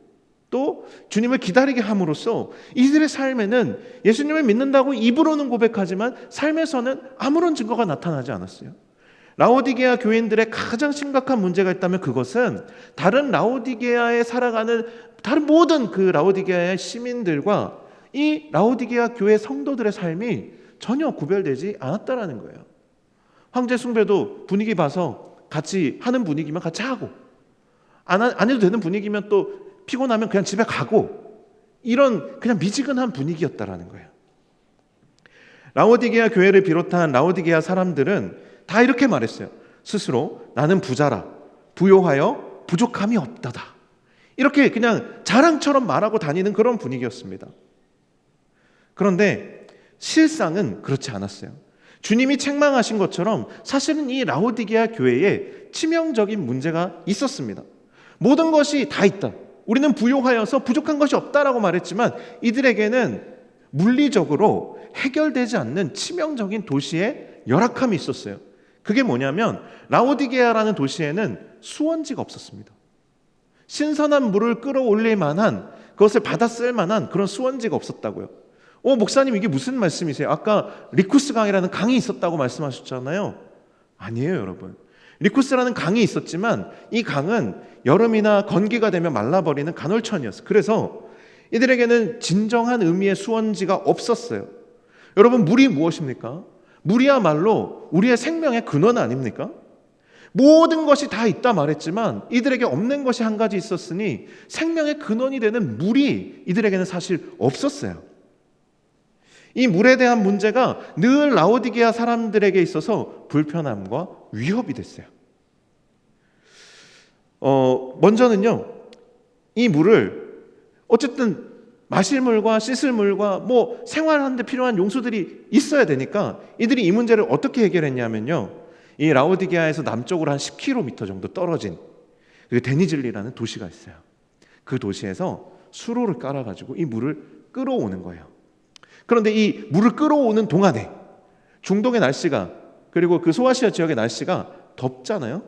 또 주님을 기다리게 함으로써 이들의 삶에는 예수님을 믿는다고 입으로는 고백하지만 삶에서는 아무런 증거가 나타나지 않았어요. 라오디게아 교인들의 가장 심각한 문제가 있다면 그것은 다른 라오디게아에 살아가는 다른 모든 그 라오디게아의 시민들과 이 라오디게아 교회 성도들의 삶이 전혀 구별되지 않았다라는 거예요. 황제 숭배도 분위기 봐서 같이 하는 분위기면 같이 하고 안 해도 되는 분위기면 또 피곤하면 그냥 집에 가고 이런 그냥 미지근한 분위기였다라는 거예요. 라오디게아 교회를 비롯한 라오디게아 사람들은 다 이렇게 말했어요. 스스로 나는 부자라 부요하여 부족함이 없다다. 이렇게 그냥 자랑처럼 말하고 다니는 그런 분위기였습니다. 그런데 실상은 그렇지 않았어요. 주님이 책망하신 것처럼 사실은 이 라오디게아 교회에 치명적인 문제가 있었습니다. 모든 것이 다 있다. 우리는 부요하여서 부족한 것이 없다라고 말했지만 이들에게는 물리적으로 해결되지 않는 치명적인 도시의 열악함이 있었어요. 그게 뭐냐면 라오디게아라는 도시에는 수원지가 없었습니다. 신선한 물을 끌어올릴 만한 그것을 받아 쓸 만한 그런 수원지가 없었다고요. 목사님 이게 무슨 말씀이세요? 아까 리쿠스 강이라는 강이 있었다고 말씀하셨잖아요. 아니에요, 여러분. 리쿠스라는 강이 있었지만 이 강은 여름이나 건기가 되면 말라버리는 간헐천이었어요. 그래서 이들에게는 진정한 의미의 수원지가 없었어요. 여러분, 물이 무엇입니까? 물이야말로 우리의 생명의 근원 아닙니까? 모든 것이 다 있다 말했지만 이들에게 없는 것이 한 가지 있었으니 생명의 근원이 되는 물이 이들에게는 사실 없었어요. 이 물에 대한 문제가 늘 라오디게아 사람들에게 있어서 불편함과 위협이 됐어요. 먼저는요, 이 물을 어쨌든 마실 물과 씻을 물과 뭐 생활하는 데 필요한 용수들이 있어야 되니까 이들이 이 문제를 어떻게 해결했냐면요, 이 라오디게아에서 남쪽으로 한 10km 정도 떨어진 그 데니즐리라는 도시가 있어요. 그 도시에서 수로를 깔아가지고 이 물을 끌어오는 거예요. 그런데 이 물을 끌어오는 동안에 중동의 날씨가 그리고 그 소아시아 지역의 날씨가 덥잖아요.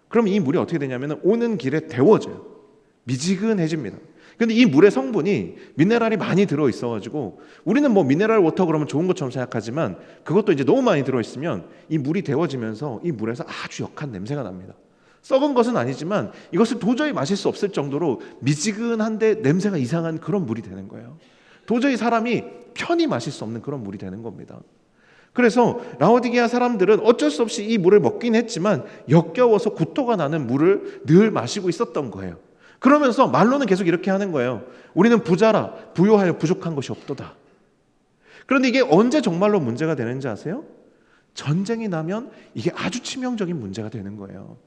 그럼 이 물이 어떻게 되냐면 오는 길에 데워져요. 미지근해집니다. 근데 이 물의 성분이 미네랄이 많이 들어있어가지고 우리는 뭐 미네랄 워터 그러면 좋은 것처럼 생각하지만 그것도 이제 너무 많이 들어있으면 이 물이 데워지면서 이 물에서 아주 역한 냄새가 납니다. 썩은 것은 아니지만 이것을 도저히 마실 수 없을 정도로 미지근한데 냄새가 이상한 그런 물이 되는 거예요. 도저히 사람이 편히 마실 수 없는 그런 물이 되는 겁니다. 그래서 라오디게아 사람들은 어쩔 수 없이 이 물을 먹긴 했지만 역겨워서 구토가 나는 물을 늘 마시고 있었던 거예요. 그러면서 말로는 계속 이렇게 하는 거예요. 우리는 부자라 부요하여 부족한 것이 없도다. 그런데 이게 언제 정말로 문제가 되는지 아세요? 전쟁이 나면 이게 아주 치명적인 문제가 되는 거예요.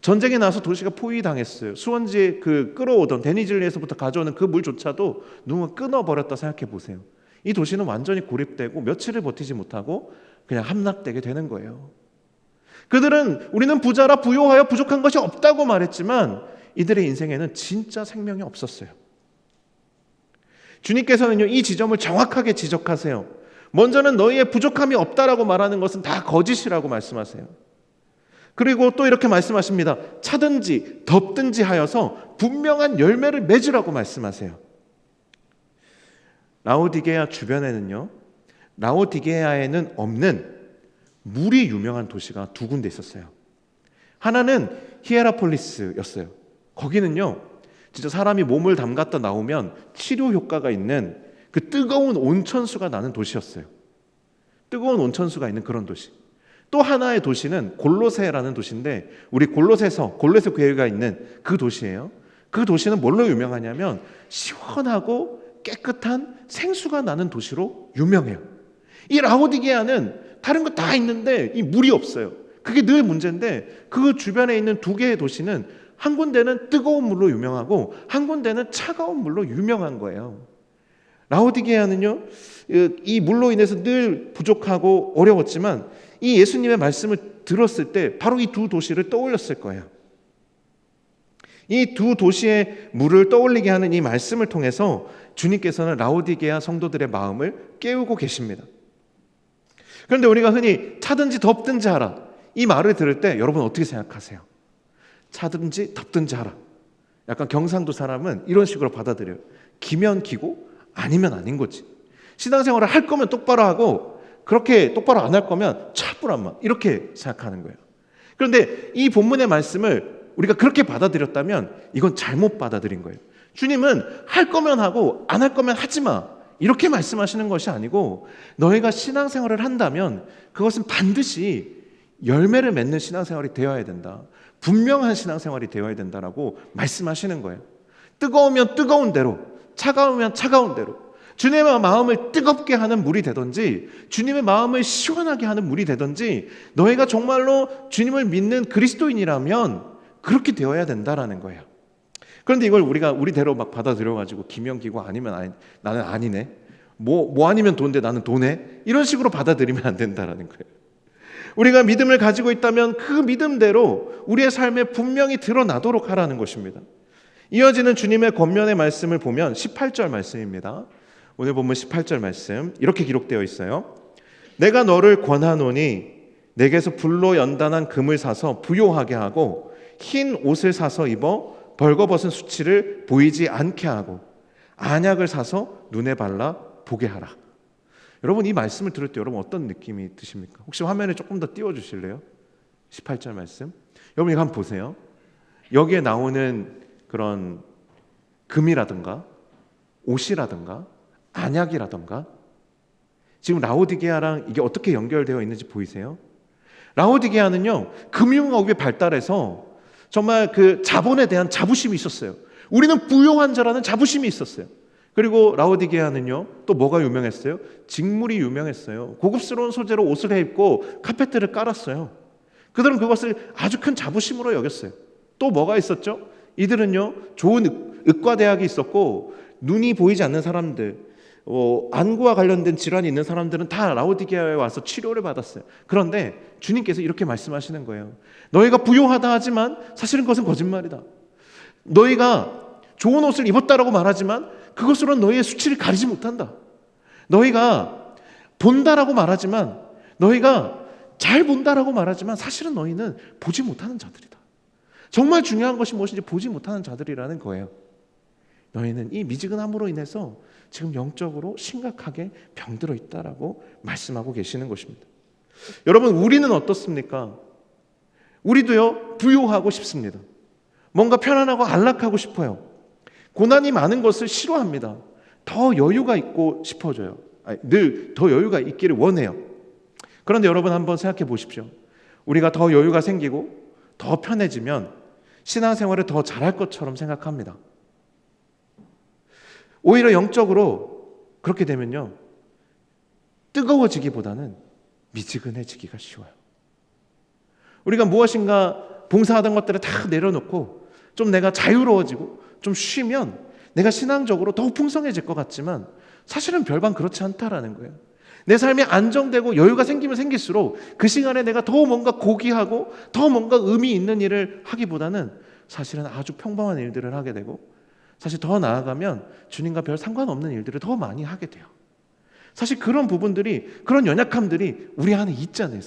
전쟁이 나서 도시가 포위당했어요. 수원지에 그 끌어오던 데니즐리에서부터 가져오는 그 물조차도 누군가 끊어버렸다 생각해 보세요. 이 도시는 완전히 고립되고 며칠을 버티지 못하고 그냥 함락되게 되는 거예요. 그들은 우리는 부자라 부요하여 부족한 것이 없다고 말했지만 이들의 인생에는 진짜 생명이 없었어요. 주님께서는요, 이 지점을 정확하게 지적하세요. 먼저는 너희의 부족함이 없다라고 말하는 것은 다 거짓이라고 말씀하세요. 그리고 또 이렇게 말씀하십니다. 차든지 덥든지 하여서 분명한 열매를 맺으라고 말씀하세요. 라오디게아 주변에는요, 라오디게아에는 없는 물이 유명한 도시가 두 군데 있었어요. 하나는 히에라폴리스였어요. 거기는요, 진짜 사람이 몸을 담갔다 나오면 치료 효과가 있는 그 뜨거운 온천수가 나는 도시였어요. 뜨거운 온천수가 있는 그런 도시. 또 하나의 도시는 골로새라는 도시인데, 우리 골로새 교회가 있는 그 도시예요. 그 도시는 뭘로 유명하냐면 시원하고 깨끗한 생수가 나는 도시로 유명해요. 이 라오디게아는 다른 거 다 있는데 이 물이 없어요. 그게 늘 문제인데, 그 주변에 있는 두 개의 도시는 한 군데는 뜨거운 물로 유명하고 한 군데는 차가운 물로 유명한 거예요. 라오디게아는요, 이 물로 인해서 늘 부족하고 어려웠지만 이 예수님의 말씀을 들었을 때 바로 이 두 도시를 떠올렸을 거예요. 이 두 도시의 물을 떠올리게 하는 이 말씀을 통해서 주님께서는 라오디게아 성도들의 마음을 깨우고 계십니다. 그런데 우리가 흔히 차든지 덥든지 하라, 이 말을 들을 때 여러분 어떻게 생각하세요? 차든지 덥든지 하라. 약간 경상도 사람은 이런 식으로 받아들여요. 기면 기고 아니면 아닌 거지. 신앙생활을 할 거면 똑바로 하고, 그렇게 똑바로 안 할 거면 차불안마, 이렇게 생각하는 거예요. 그런데 이 본문의 말씀을 우리가 그렇게 받아들였다면 이건 잘못 받아들인 거예요. 주님은 할 거면 하고 안 할 거면 하지 마, 이렇게 말씀하시는 것이 아니고, 너희가 신앙생활을 한다면 그것은 반드시 열매를 맺는 신앙생활이 되어야 된다, 분명한 신앙생활이 되어야 된다라고 말씀하시는 거예요. 뜨거우면 뜨거운 대로, 차가우면 차가운 대로, 주님의 마음을 뜨겁게 하는 물이 되든지 주님의 마음을 시원하게 하는 물이 되든지, 너희가 정말로 주님을 믿는 그리스도인이라면 그렇게 되어야 된다라는 거예요. 그런데 이걸 우리가 우리대로 막 받아들여가지고 기면기고 아니면 아니, 나는 아니네, 뭐 아니면 돈데 나는 돈해, 이런 식으로 받아들이면 안 된다라는 거예요. 우리가 믿음을 가지고 있다면 그 믿음대로 우리의 삶에 분명히 드러나도록 하라는 것입니다. 이어지는 주님의 권면의 말씀을 보면 18절 말씀입니다. 오늘 본문 18절 말씀 이렇게 기록되어 있어요. 내가 너를 권하노니 내게서 불로 연단한 금을 사서 부요하게 하고 흰 옷을 사서 입어 벌거벗은 수치를 보이지 않게 하고 안약을 사서 눈에 발라 보게 하라. 여러분, 이 말씀을 들을 때 여러분 어떤 느낌이 드십니까? 혹시 화면에 조금 더 띄워주실래요? 18절 말씀. 여러분 이거 한번 보세요. 여기에 나오는 그런 금이라든가 옷이라든가 안약이라든가, 지금 라오디게아랑 이게 어떻게 연결되어 있는지 보이세요? 라오디게아는요, 금융업이 발달해서 정말 그 자본에 대한 자부심이 있었어요. 우리는 부유한 자라는 자부심이 있었어요. 그리고 라오디게아는요, 또 뭐가 유명했어요? 직물이 유명했어요. 고급스러운 소재로 옷을 해입고 카페트를 깔았어요. 그들은 그것을 아주 큰 자부심으로 여겼어요. 또 뭐가 있었죠? 이들은요, 좋은 의과대학이 있었고 눈이 보이지 않는 사람들, 안구와 관련된 질환이 있는 사람들은 다 라오디게아에 와서 치료를 받았어요. 그런데 주님께서 이렇게 말씀하시는 거예요. 너희가 부유하다 하지만 사실은 그것은 거짓말이다. 너희가 좋은 옷을 입었다라고 말하지만 그것으로는 너희의 수치를 가리지 못한다. 너희가 본다라고 말하지만, 너희가 잘 본다라고 말하지만 사실은 너희는 보지 못하는 자들이다. 정말 중요한 것이 무엇인지 보지 못하는 자들이라는 거예요. 너희는 이 미지근함으로 인해서 지금 영적으로 심각하게 병들어 있다라고 말씀하고 계시는 것입니다. 여러분, 우리는 어떻습니까? 우리도요, 부유하고 싶습니다. 뭔가 편안하고 안락하고 싶어요. 고난이 많은 것을 싫어합니다. 더 여유가 있고 싶어져요. 늘 더 여유가 있기를 원해요. 그런데 여러분 한번 생각해 보십시오. 우리가 더 여유가 생기고 더 편해지면 신앙생활을 더 잘할 것처럼 생각합니다. 오히려 영적으로 그렇게 되면요, 뜨거워지기보다는 미지근해지기가 쉬워요. 우리가 무엇인가 봉사하던 것들을 다 내려놓고 좀 내가 자유로워지고 좀 쉬면 내가 신앙적으로 더욱 풍성해질 것 같지만 사실은 별반 그렇지 않다라는 거예요. 내 삶이 안정되고 여유가 생기면 생길수록 그 시간에 내가 더 뭔가 고귀하고 더 뭔가 의미 있는 일을 하기보다는 사실은 아주 평범한 일들을 하게 되고, 사실 더 나아가면 주님과 별 상관없는 일들을 더 많이 하게 돼요. 사실 그런 부분들이, 그런 연약함들이 우리 안에 있잖아요.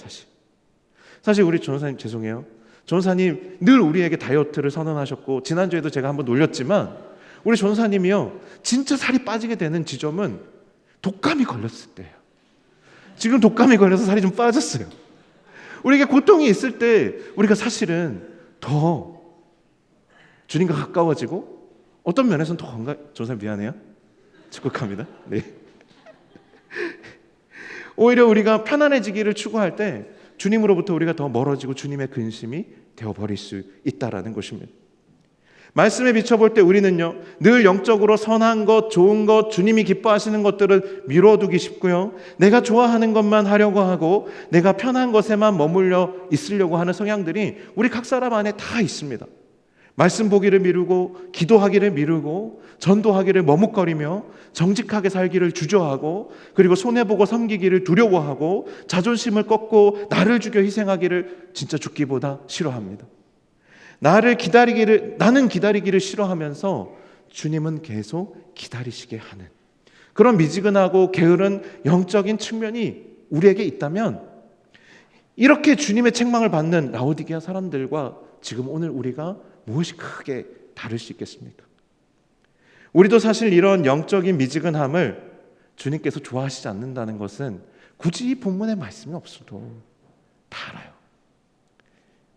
사실 우리 전도사님 죄송해요. 전사님 늘 우리에게 다이어트를 선언하셨고 지난주에도 제가 한번 놀렸지만 우리 전사님이요 진짜 살이 빠지게 되는 지점은 독감이 걸렸을 때예요. 지금 독감이 걸려서 살이 좀 빠졌어요. 우리에게 고통이 있을 때 우리가 사실은 더 주님과 가까워지고 어떤 면에서는 더 건강. 전사님 미안해요. 축복합니다. 네. 오히려 우리가 편안해지기를 추구할 때 주님으로부터 우리가 더 멀어지고 주님의 근심이 되어버릴 수 있다라는 것입니다. 말씀에 비춰볼 때 우리는요 늘 영적으로 선한 것, 좋은 것, 주님이 기뻐하시는 것들을 미뤄두기 쉽고요, 내가 좋아하는 것만 하려고 하고 내가 편한 것에만 머물러 있으려고 하는 성향들이 우리 각 사람 안에 다 있습니다. 말씀 보기를 미루고 기도하기를 미루고 전도하기를 머뭇거리며 정직하게 살기를 주저하고 그리고 손해보고 섬기기를 두려워하고 자존심을 꺾고 나를 죽여 희생하기를 진짜 죽기보다 싫어합니다. 나는 기다리기를 싫어하면서 주님은 계속 기다리시게 하는 그런 미지근하고 게으른 영적인 측면이 우리에게 있다면 이렇게 주님의 책망을 받는 라오디게아 사람들과 지금 오늘 우리가 무엇이 크게 다를 수 있겠습니까? 우리도 사실 이런 영적인 미지근함을 주님께서 좋아하시지 않는다는 것은 굳이 이 본문의 말씀이 없어도 다 알아요.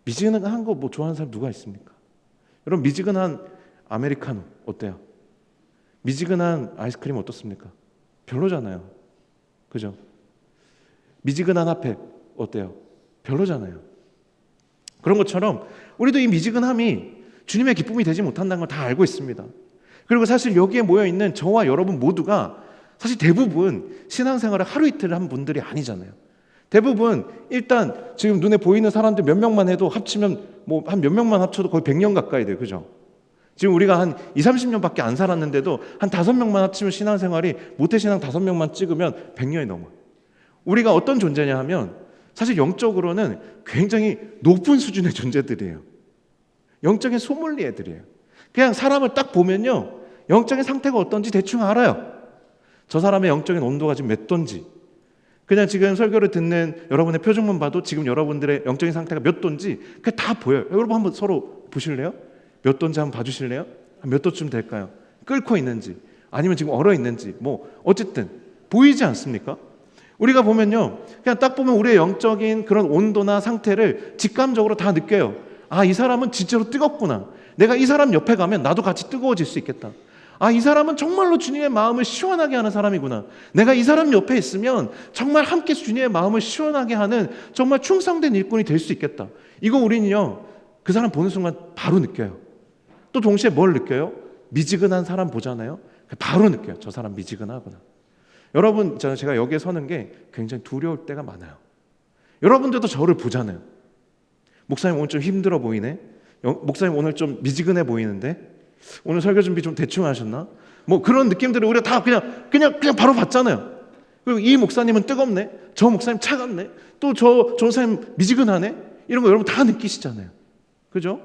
미지근한 거 뭐 좋아하는 사람 누가 있습니까? 여러분 미지근한 아메리카노 어때요? 미지근한 아이스크림 어떻습니까? 별로잖아요. 그죠? 미지근한 핫팩 어때요? 별로잖아요. 그런 것처럼 우리도 이 미지근함이 주님의 기쁨이 되지 못한다는 걸 다 알고 있습니다. 그리고 사실 여기에 모여있는 저와 여러분 모두가 사실 대부분 신앙생활을 하루 이틀 한 분들이 아니잖아요. 대부분 일단 지금 눈에 보이는 사람들 몇 명만 해도 합치면 뭐 한 몇 명만 합쳐도 거의 100년 가까이 돼요. 그죠? 지금 우리가 한 20-30년밖에 안 살았는데도 한 5명만 합치면 신앙생활이 모태신앙 5명만 찍으면 100년이 넘어요. 우리가 어떤 존재냐 하면 사실 영적으로는 굉장히 높은 수준의 존재들이에요. 영적인 소믈리에들이에요. 그냥 사람을 딱 보면요 영적인 상태가 어떤지 대충 알아요. 저 사람의 영적인 온도가 지금 몇 도인지, 그냥 지금 설교를 듣는 여러분의 표정만 봐도 지금 여러분들의 영적인 상태가 몇 도인지 그게 다 보여요. 여러분 한번 서로 보실래요? 몇 도인지 한번 봐주실래요? 몇 도쯤 될까요? 끓고 있는지 아니면 지금 얼어 있는지 뭐 어쨌든 보이지 않습니까? 우리가 보면요 그냥 딱 보면 우리의 영적인 그런 온도나 상태를 직감적으로 다 느껴요. 아, 이 사람은 진짜로 뜨겁구나. 내가 이 사람 옆에 가면 나도 같이 뜨거워질 수 있겠다. 아, 이 사람은 정말로 주님의 마음을 시원하게 하는 사람이구나. 내가 이 사람 옆에 있으면 정말 함께 주님의 마음을 시원하게 하는 정말 충성된 일꾼이 될 수 있겠다. 이거 우리는요 그 사람 보는 순간 바로 느껴요. 또 동시에 뭘 느껴요? 미지근한 사람 보잖아요. 바로 느껴요. 저 사람 미지근하구나. 여러분 제가 여기에 서는 게 굉장히 두려울 때가 많아요. 여러분들도 저를 보잖아요. 목사님 오늘 좀 힘들어 보이네. 목사님 오늘 좀 미지근해 보이는데 오늘 설교 준비 좀 대충 하셨나? 뭐 그런 느낌들을 우리가 다 그냥 바로 봤잖아요. 그리고 이 목사님은 뜨겁네, 저 목사님 차갑네, 또 저 목사님 미지근하네, 이런 거 여러분 다 느끼시잖아요. 그죠?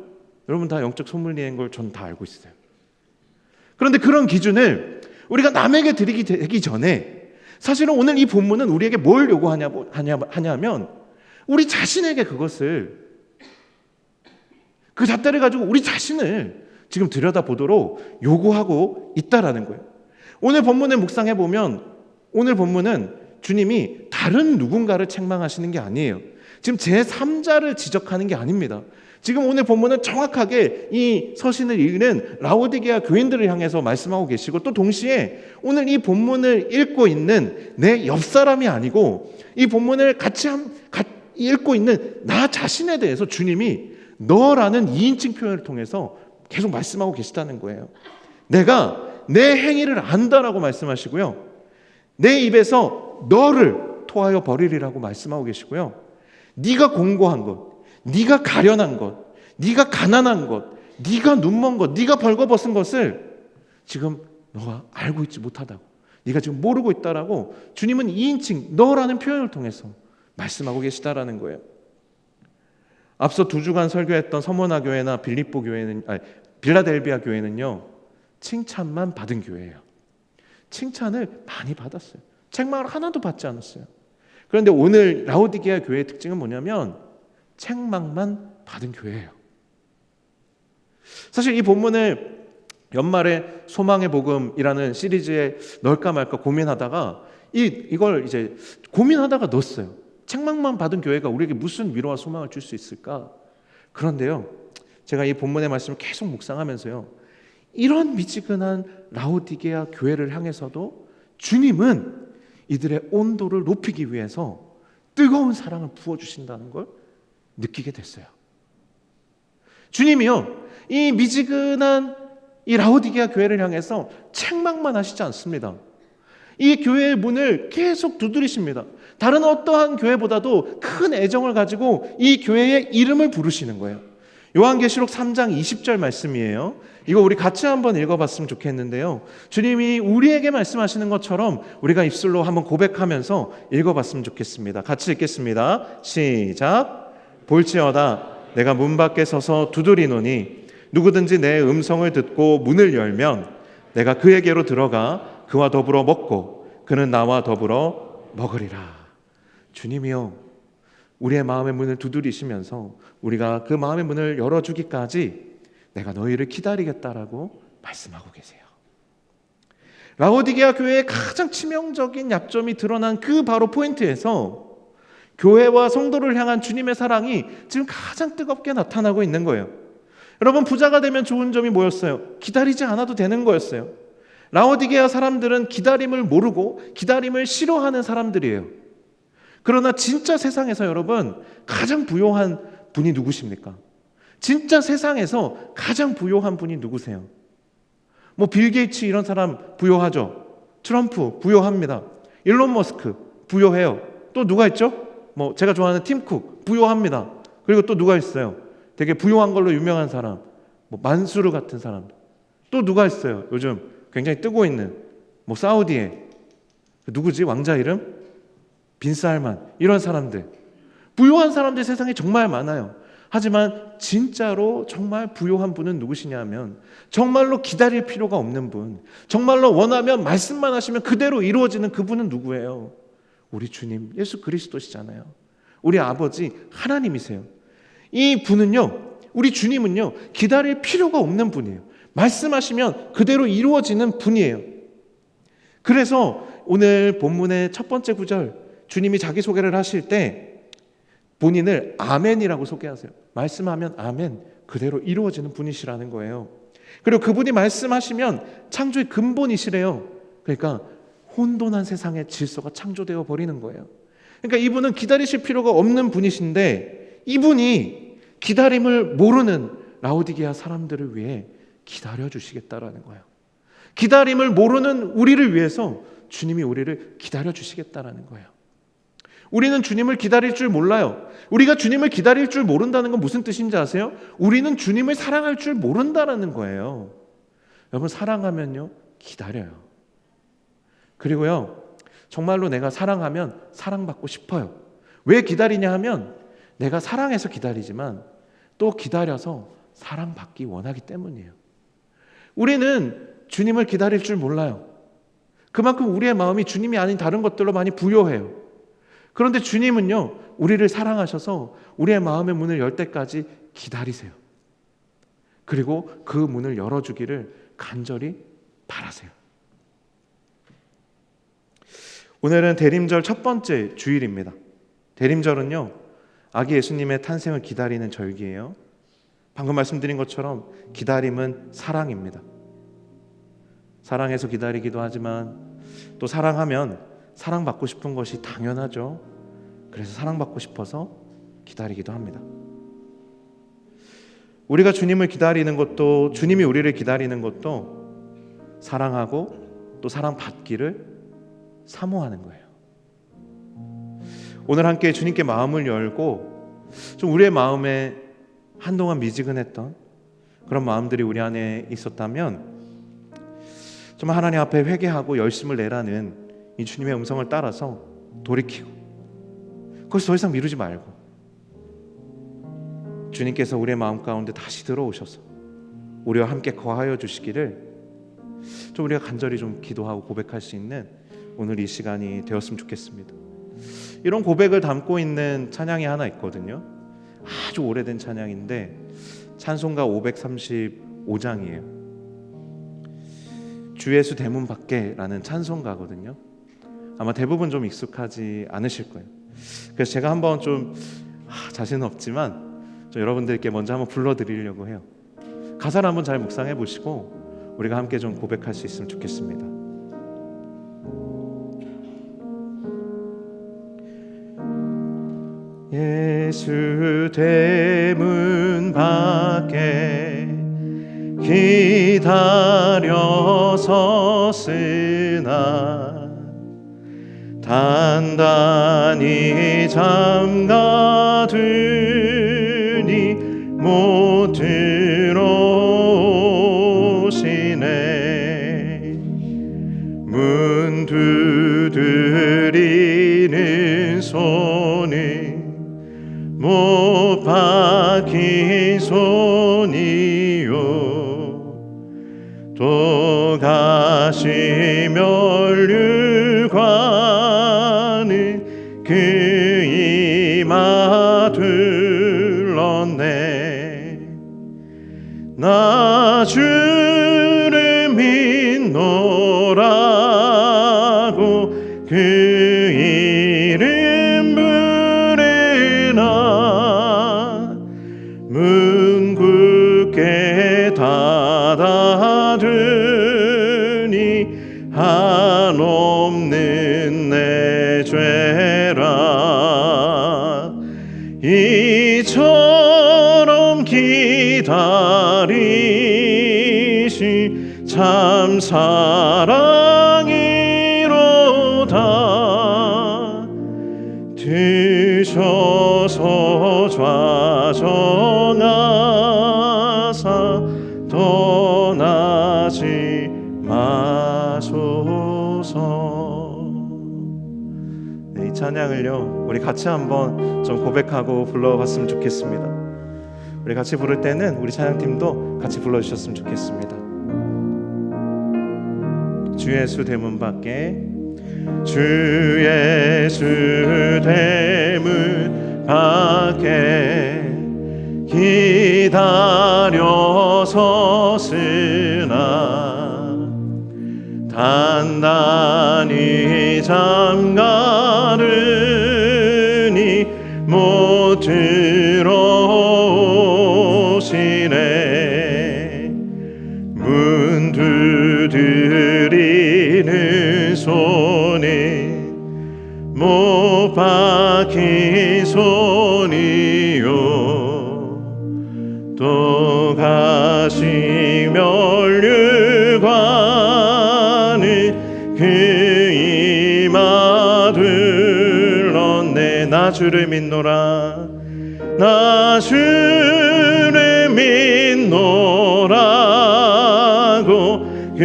여러분 다 영적 소믈리에인 걸 저는 다 알고 있어요. 그런데 그런 기준을 우리가 남에게 드리기 되기 전에 사실은 오늘 이 본문은 우리에게 뭘 요구하냐면 우리 자신에게 그것을 그 잣대를 가지고 우리 자신을 지금 들여다보도록 요구하고 있다라는 거예요. 오늘 본문을 묵상해 보면 오늘 본문은 주님이 다른 누군가를 책망하시는 게 아니에요. 지금 제3자를 지적하는 게 아닙니다. 지금 오늘 본문은 정확하게 이 서신을 읽는 라오디게아 교인들을 향해서 말씀하고 계시고 또 동시에 오늘 이 본문을 읽고 있는 내 옆사람이 아니고 이 본문을 같이 읽고 있는 나 자신에 대해서 주님이 너라는 2인칭 표현을 통해서 계속 말씀하고 계시다는 거예요. 내가 내 행위를 안다라고 말씀하시고요. 내 입에서 너를 토하여 버리리라고 말씀하고 계시고요. 네가 공고한 것, 네가 가련한 것, 네가 가난한 것, 네가 눈먼 것, 네가 벌거벗은 것을 지금 너가 알고 있지 못하다고, 네가 지금 모르고 있다라고 주님은 2인칭 너라는 표현을 통해서 말씀하고 계시다라는 거예요. 앞서 2주간 설교했던 서머나 교회나 빌라델비아 교회는요 칭찬만 받은 교회예요. 칭찬을 많이 받았어요. 책망을 하나도 받지 않았어요. 그런데 오늘 라오디게아 교회의 특징은 뭐냐면 책망만 받은 교회예요. 사실 이 본문을 연말에 소망의 복음이라는 시리즈에 넣을까 말까 고민하다가 이걸 이제 고민하다가 넣었어요. 책망만 받은 교회가 우리에게 무슨 위로와 소망을 줄 수 있을까? 그런데요, 제가 이 본문의 말씀을 계속 묵상하면서요, 이런 미지근한 라오디게아 교회를 향해서도 주님은 이들의 온도를 높이기 위해서 뜨거운 사랑을 부어주신다는 걸 느끼게 됐어요. 주님이요, 이 미지근한 이 라오디게아 교회를 향해서 책망만 하시지 않습니다. 이 교회의 문을 계속 두드리십니다. 다른 어떠한 교회보다도 큰 애정을 가지고 이 교회의 이름을 부르시는 거예요. 요한계시록 3장 20절 말씀이에요. 이거 우리 같이 한번 읽어봤으면 좋겠는데요, 주님이 우리에게 말씀하시는 것처럼 우리가 입술로 한번 고백하면서 읽어봤으면 좋겠습니다. 같이 읽겠습니다. 시작. 볼지어다 내가 문 밖에 서서 두드리노니 누구든지 내 음성을 듣고 문을 열면 내가 그에게로 들어가 그와 더불어 먹고 그는 나와 더불어 먹으리라. 주님이요, 우리의 마음의 문을 두드리시면서 우리가 그 마음의 문을 열어주기까지 내가 너희를 기다리겠다라고 말씀하고 계세요. 라오디게아 교회의 가장 치명적인 약점이 드러난 그 바로 포인트에서 교회와 성도를 향한 주님의 사랑이 지금 가장 뜨겁게 나타나고 있는 거예요. 여러분, 부자가 되면 좋은 점이 뭐였어요? 기다리지 않아도 되는 거였어요. 라오디게아 사람들은 기다림을 모르고 기다림을 싫어하는 사람들이에요. 그러나 진짜 세상에서 여러분 가장 부요한 분이 누구십니까? 진짜 세상에서 가장 부요한 분이 누구세요? 뭐 빌 게이츠 이런 사람 부요하죠. 트럼프 부요합니다. 일론 머스크 부요해요. 또 누가 있죠? 뭐 제가 좋아하는 팀 쿡 부요합니다. 그리고 또 누가 있어요? 되게 부요한 걸로 유명한 사람, 뭐 만수르 같은 사람. 또 누가 있어요? 요즘 굉장히 뜨고 있는 뭐 사우디에 누구지? 왕자 이름? 빈 살만. 이런 사람들, 부요한 사람들 세상에 정말 많아요. 하지만 진짜로 정말 부요한 분은 누구시냐 하면 정말로 기다릴 필요가 없는 분, 정말로 원하면 말씀만 하시면 그대로 이루어지는 그분은 누구예요? 우리 주님 예수 그리스도시잖아요. 우리 아버지 하나님이세요. 이 분은요, 우리 주님은요, 기다릴 필요가 없는 분이에요. 말씀하시면 그대로 이루어지는 분이에요. 그래서 오늘 본문의 첫 번째 구절, 주님이 자기소개를 하실 때 본인을 아멘이라고 소개하세요. 말씀하면 아멘, 그대로 이루어지는 분이시라는 거예요. 그리고 그분이 말씀하시면 창조의 근본이시래요. 그러니까 혼돈한 세상의 질서가 창조되어 버리는 거예요. 그러니까 이분은 기다리실 필요가 없는 분이신데 이분이 기다림을 모르는 라오디게아 사람들을 위해 기다려주시겠다라는 거예요. 기다림을 모르는 우리를 위해서 주님이 우리를 기다려주시겠다라는 거예요. 우리는 주님을 기다릴 줄 몰라요. 우리가 주님을 기다릴 줄 모른다는 건 무슨 뜻인지 아세요? 우리는 주님을 사랑할 줄 모른다라는 거예요. 여러분, 사랑하면요, 기다려요. 그리고요, 정말로 내가 사랑하면 사랑받고 싶어요. 왜 기다리냐 하면 내가 사랑해서 기다리지만 또 기다려서 사랑받기 원하기 때문이에요. 우리는 주님을 기다릴 줄 몰라요. 그만큼 우리의 마음이 주님이 아닌 다른 것들로 많이 부요해요. 그런데 주님은요, 우리를 사랑하셔서 우리의 마음의 문을 열 때까지 기다리세요. 그리고 그 문을 열어주기를 간절히 바라세요. 오늘은 대림절 첫 번째 주일입니다. 대림절은요, 아기 예수님의 탄생을 기다리는 절기예요. 방금 말씀드린 것처럼 기다림은 사랑입니다. 사랑해서 기다리기도 하지만 또 사랑하면 사랑받고 싶은 것이 당연하죠. 그래서 사랑받고 싶어서 기다리기도 합니다. 우리가 주님을 기다리는 것도, 주님이 우리를 기다리는 것도 사랑하고 또 사랑받기를 사모하는 거예요. 오늘 함께 주님께 마음을 열고 좀 우리의 마음에 한동안 미지근했던 그런 마음들이 우리 안에 있었다면 좀 하나님 앞에 회개하고 열심을 내라는 이 주님의 음성을 따라서 돌이키고 그것을 더 이상 미루지 말고 주님께서 우리의 마음 가운데 다시 들어오셔서 우리와 함께 거하여 주시기를 좀 우리가 간절히 좀 기도하고 고백할 수 있는 오늘 이 시간이 되었으면 좋겠습니다. 이런 고백을 담고 있는 찬양이 하나 있거든요. 아주 아주 오래된 찬양인데 찬송가 535장이에요. 주 예수 대문 밖에라는 찬송가거든요. 아마 대부분 좀 익숙하지 않으실 거예요. 그래서 제가 한번 좀 자신은 없지만 좀 여러분들께 먼저 한번 불러드리려고 해요. 가사를 한번 잘 묵상해 보시고 우리가 함께 좀 고백할 수 있으면 좋겠습니다. 예수 대문 밖에 기다려 섰으나 단단히 잠가두니 못 들어오시네. 문 두드리는 손은 못 박힌 손이요 또 가시 멸류관은 그 이마 둘렀네. 나 주를 믿노라고 그 이름 부르나 문 굳게 닫아두니 한없는 내 죄라. 이처럼 기다리시 참 사랑이로다. 드셔서 좌정하사 떠나지 마소서. 네, 이 찬양을요 우리 같이 한번 좀 고백하고 불러봤으면 좋겠습니다. 우리 같이 부를 때는 우리 찬양팀도 같이 불러주셨으면 좋겠습니다. 주 예수 대문 밖에 주 예수 대문 밖에 기다려 섰으나 단단히 잠가르니 못 들어오시네. 문 두드리는 손이 못 박힌 손이요 또 가시 멸류관은 그 이마 둘렀네. 나 주를 믿노라. 나 주를 믿노라고 그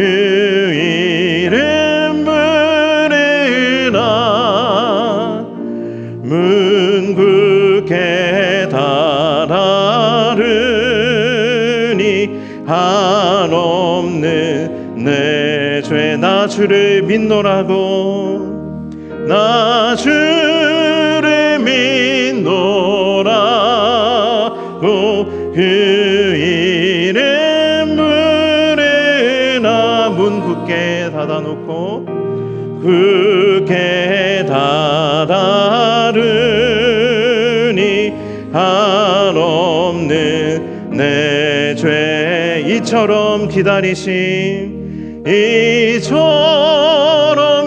이름 부르나 문 굳게 닫아르니 한없는 내 죄. 나 주를 믿노라고 나 주를 믿노라고 그 이름 부르나 문 굳게 닫아놓고 굳게 닫아르니 한없는 내 죄. 이처럼 기다리심 이처럼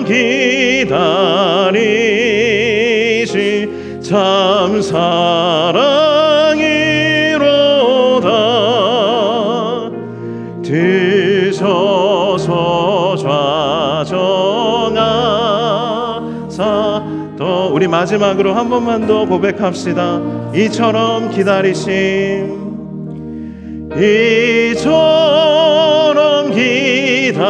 기다리시 참 사랑이로다. 드셔서 좌정하사 더. 우리 마지막으로 한 번만 더 고백합시다. 이처럼 기다리심 이처럼 기다리시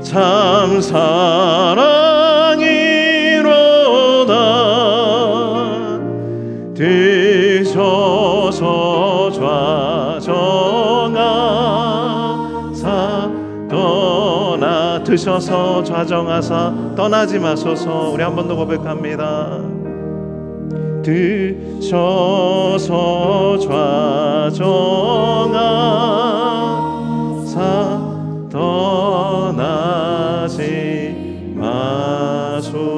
참 사랑이로다. 드셔서 좌정하사 떠나. 드셔서 좌정하사 떠나지 마소서. 우리 한 번 더 고백합니다. 드셔서 좌정하사 떠나지 마소서.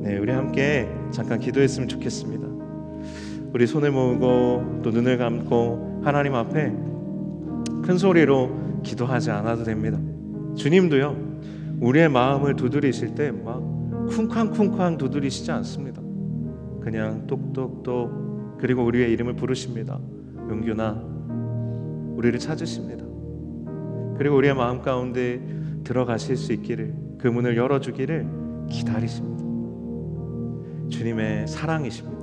네, 우리 함께 잠깐 기도했으면 좋겠습니다. 우리 손을 모으고 또 눈을 감고 하나님 앞에 큰 소리로 기도하지 않아도 됩니다. 주님도요, 우리의 마음을 두드리실 때 막 쿵쾅쿵쾅 두드리시지 않습니다. 그냥 똑똑똑, 그리고 우리의 이름을 부르십니다. 용규나, 우리를 찾으십니다. 그리고 우리의 마음 가운데 들어가실 수 있기를, 그 문을 열어주기를 기다리십니다. 주님의 사랑이십니다.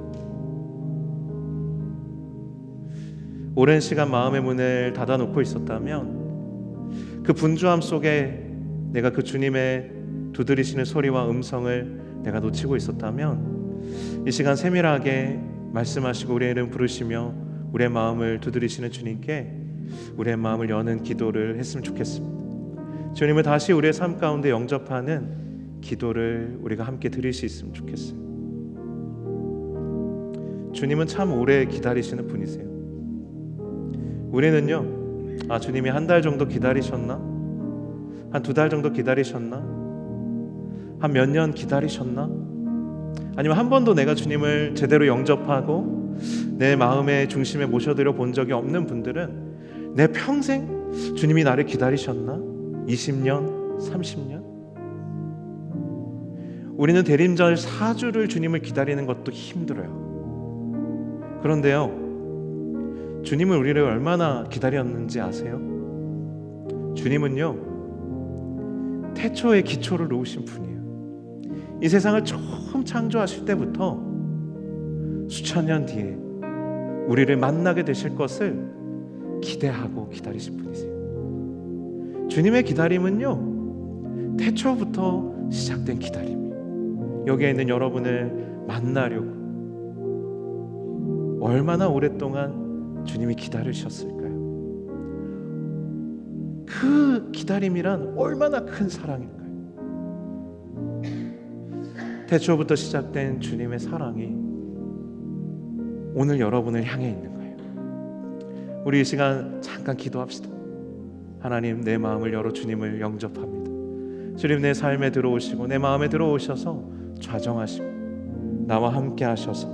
오랜 시간 마음의 문을 닫아놓고 있었다면, 그 분주함 속에 내가 그 주님의 두드리시는 소리와 음성을 내가 놓치고 있었다면, 이 시간 세밀하게 말씀하시고 우리의 이름 부르시며 우리의 마음을 두드리시는 주님께 우리의 마음을 여는 기도를 했으면 좋겠습니다. 주님을 다시 우리의 삶 가운데 영접하는 기도를 우리가 함께 드릴 수 있으면 좋겠어요. 주님은 참 오래 기다리시는 분이세요. 우리는요, 주님이 한 달 정도 기다리셨나? 한 2달 정도 기다리셨나? 한 몇 년 기다리셨나? 아니면 한 번도 내가 주님을 제대로 영접하고 내 마음의 중심에 모셔드려 본 적이 없는 분들은 내 평생 주님이 나를 기다리셨나? 20년, 30년? 우리는 대림절 4주를 주님을 기다리는 것도 힘들어요. 그런데요, 주님은 우리를 얼마나 기다렸는지 아세요? 주님은요, 태초의 기초를 놓으신 분이에요. 이 세상을 처음 창조하실 때부터 수천 년 뒤에 우리를 만나게 되실 것을 기대하고 기다리신 분이세요. 주님의 기다림은요, 태초부터 시작된 기다림이에요. 여기에 있는 여러분을 만나려고 얼마나 오랫동안 주님이 기다리셨을까요? 그 기다림이란 얼마나 큰 사랑일까요? 태초부터 시작된 주님의 사랑이 오늘 여러분을 향해 있는 거예요. 우리 이 시간 잠깐 기도합시다. 하나님, 내 마음을 열어 주님을 영접합니다. 주님, 내 삶에 들어오시고 내 마음에 들어오셔서 좌정하시고 나와 함께 하셔서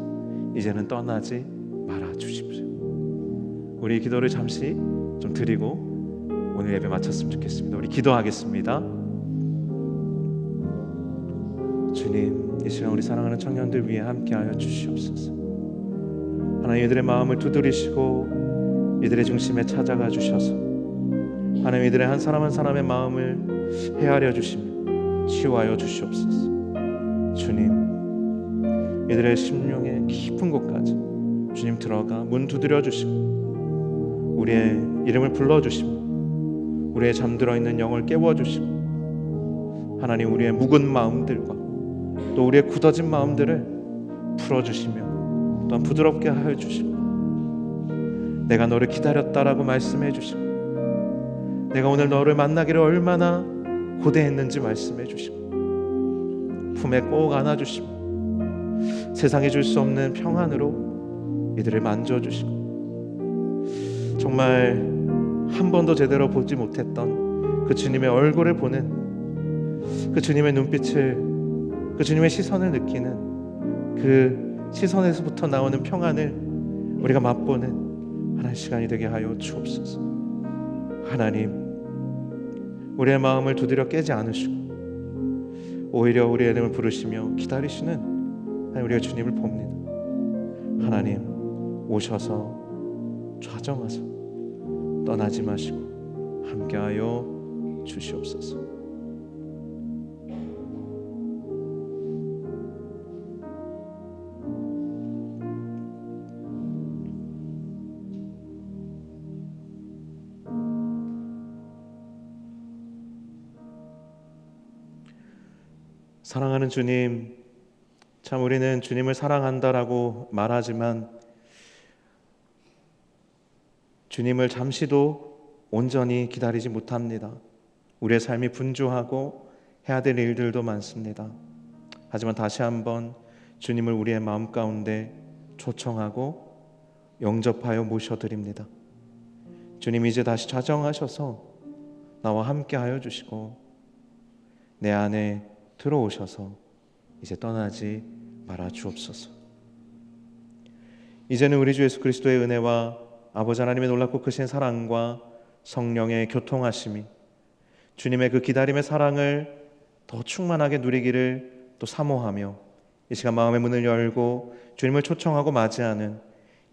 이제는 떠나지 말아 주십시오. 우리 기도를 잠시 좀 드리고 오늘 예배 마쳤으면 좋겠습니다. 우리 기도하겠습니다. 주님, 이 시간 우리 사랑하는 청년들 위해 함께하여 주시옵소서. 하나님, 이들의 마음을 두드리시고 이들의 중심에 찾아가 주셔서 하나님, 이들의 한 사람 한 사람의 마음을 헤아려 주시며 치유하여 주시옵소서. 주님, 이들의 심령의 깊은 곳까지 주님 들어가 문 두드려 주시고 우리의 이름을 불러 주시고 우리의 잠들어 있는 영을 깨워 주시고 하나님, 우리의 묵은 마음들과 또 우리의 굳어진 마음들을 풀어 주시며 또한 부드럽게 하여 주시고 내가 너를 기다렸다라고 말씀해 주시고 내가 오늘 너를 만나기를 얼마나 고대했는지 말씀해 주시고 품에 꼭 안아주시고 세상에 줄 수 없는 평안으로 이들을 만져주시고 정말 한 번도 제대로 보지 못했던 그 주님의 얼굴을 보는 그 주님의 눈빛을, 그 주님의 시선을 느끼는 그 시선에서부터 나오는 평안을 우리가 맛보는 하나의 시간이 되게 하여 주옵소서. 하나님, 우리의 마음을 두드려 깨지 않으시고 오히려 우리의 이름을 부르시며 기다리시는 우리가 주님을 봅니다. 하나님, 오셔서 좌정하사 떠나지 마시고 함께하여 주시옵소서. 사랑하는 주님, 참 우리는 주님을 사랑한다라고 말하지만 주님을 잠시도 온전히 기다리지 못합니다. 우리의 삶이 분주하고 해야 될 일들도 많습니다. 하지만 다시 한번 주님을 우리의 마음 가운데 초청하고 영접하여 모셔드립니다. 주님, 이제 다시 자정하셔서 나와 함께하여 주시고 내 안에 들어오셔서 이제 떠나지 말아 주옵소서. 이제는 우리 주 예수 그리스도의 은혜와 아버지 하나님의 놀랍고 크신 사랑과 성령의 교통하심이 주님의 그 기다림의 사랑을 더 충만하게 누리기를 또 사모하며 이 시간 마음의 문을 열고 주님을 초청하고 맞이하는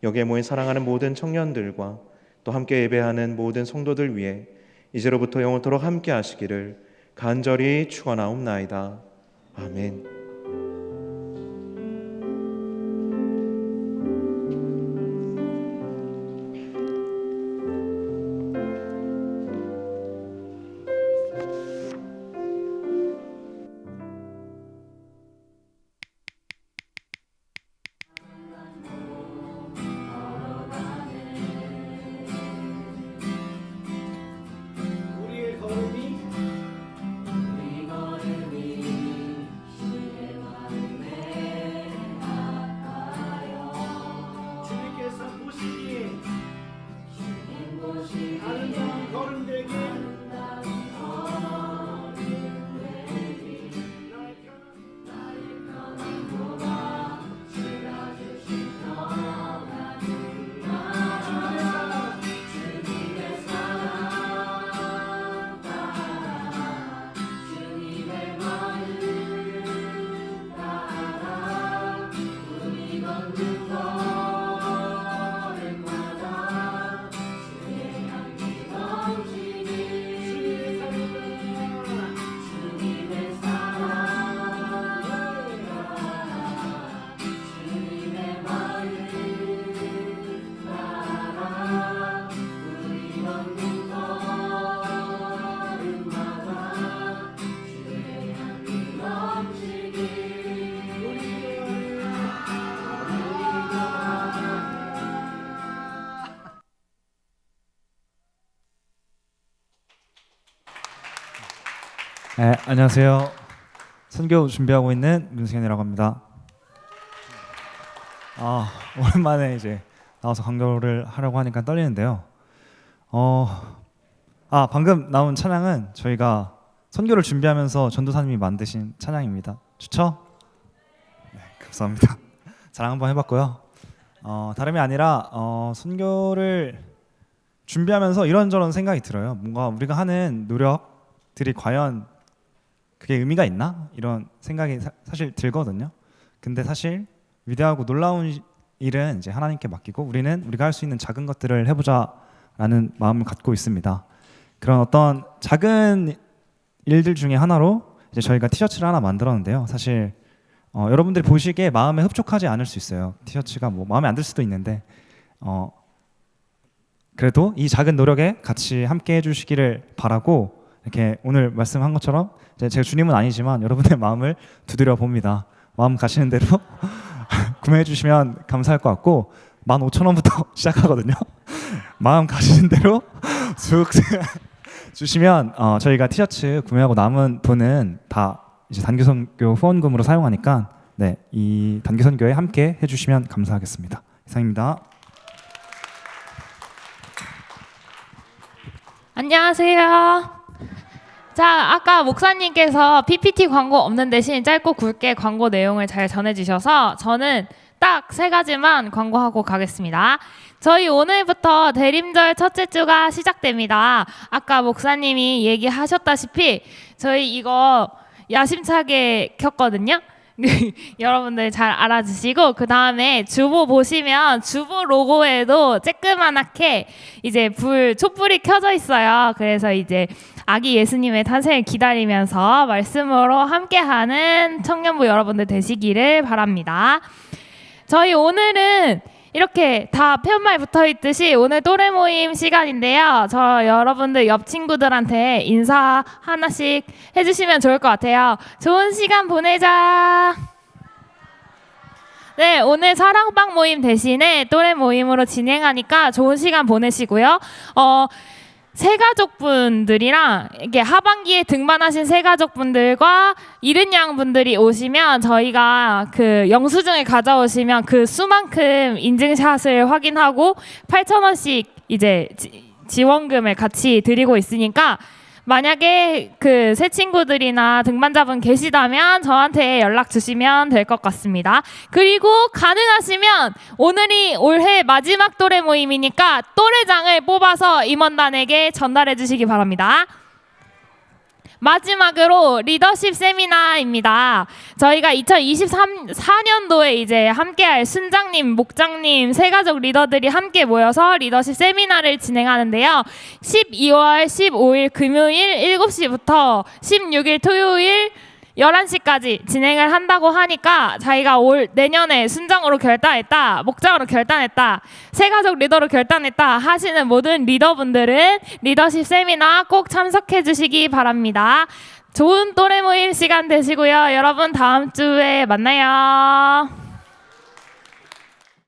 여기에 모인 사랑하는 모든 청년들과 또 함께 예배하는 모든 성도들 위해 이제로부터 영원토록 함께 하시기를 간절히 축원하옵나이다. 아멘. 우리의 걸음이 주님께서 보시니 아름다운 걸음 되게 네, 안녕하세요. 선교 준비하고 있는 문승현이라고 합니다. 오랜만에 이제 나와서 강교를 하려고 하니까 떨리는데요. 방금 나온 찬양은 저희가 선교를 준비하면서 전도사님이 만드신 찬양입니다. 좋죠? 네, 감사합니다. 자랑 한번 해봤고요. 다름이 아니라 선교를 준비하면서 이런저런 생각이 들어요. 뭔가 우리가 하는 노력들이 과연 그게 의미가 있나? 이런 생각이 사실 들거든요. 근데 사실 위대하고 놀라운 일은 이제 하나님께 맡기고 우리가 할 수 있는 작은 것들을 해보자라는 마음을 갖고 있습니다. 그런 어떤 작은 일들 중에 하나로 이제 저희가 티셔츠를 하나 만들었는데요. 사실 여러분들이 보시기에 마음에 흡족하지 않을 수 있어요. 티셔츠가 뭐 마음에 안 들 수도 있는데 그래도 이 작은 노력에 같이 함께 해주시기를 바라고 이렇게 오늘 말씀한 것처럼 제가 주님은 아니지만 여러분의 마음을 두드려 봅니다. 마음 가시는 대로 구매해 주시면 감사할 것 같고 15,000원부터 시작하거든요. 마음 가시는 대로 쑥 주시면 저희가 티셔츠 구매하고 남은 돈은 다 이제 단기선교 후원금으로 사용하니까 네, 이 단기선교에 함께 해주시면 감사하겠습니다. 이상입니다. 안녕하세요. 자, 아까 목사님께서 PPT 광고 없는 대신 짧고 굵게 광고 내용을 잘 전해주셔서 저는 딱 3가지만 광고하고 가겠습니다. 저희 오늘부터 대림절 첫째 주가 시작됩니다. 아까 목사님이 얘기하셨다시피 저희 이거 야심차게 켰거든요. 여러분들 잘 알아주시고 그 다음에 주보 보시면 주보 로고에도 쬐끄만하게 이제 촛불이 켜져 있어요. 그래서 이제 아기 예수님의 탄생을 기다리면서 말씀으로 함께하는 청년부 여러분들 되시기를 바랍니다. 저희 오늘은 이렇게 다 편말 붙어있듯이 오늘 또래 모임 시간인데요. 저 여러분들 옆 친구들한테 인사 하나씩 해주시면 좋을 것 같아요. 좋은 시간 보내자. 네, 오늘 사랑방 모임 대신에 또래 모임으로 진행하니까 좋은 시간 보내시고요. 새가족분들이랑 이게 하반기에 등반하신 새가족분들과 이른 양분들이 오시면 저희가 그 영수증을 가져오시면 그 수만큼 인증샷을 확인하고 8,000원씩 이제 지원금을 같이 드리고 있으니까 만약에 그 새 친구들이나 등반자분 계시다면 저한테 연락 주시면 될 것 같습니다. 그리고 가능하시면 오늘이 올해 마지막 또래 모임이니까 또래장을 뽑아서 임원단에게 전달해 주시기 바랍니다. 마지막으로 리더십 세미나입니다. 저희가 2024년도에 이제 함께할 순장님, 목장님, 새가족 리더들이 함께 모여서 리더십 세미나를 진행하는데요. 12월 15일 금요일 7시부터 16일 토요일 11시까지 진행을 한다고 하니까 자기가 내년에 순장으로 결단했다, 목장으로 결단했다, 새가족 리더로 결단했다 하시는 모든 리더분들은 리더십 세미나 꼭 참석해 주시기 바랍니다. 좋은 또래 모임 시간 되시고요. 여러분 다음 주에 만나요.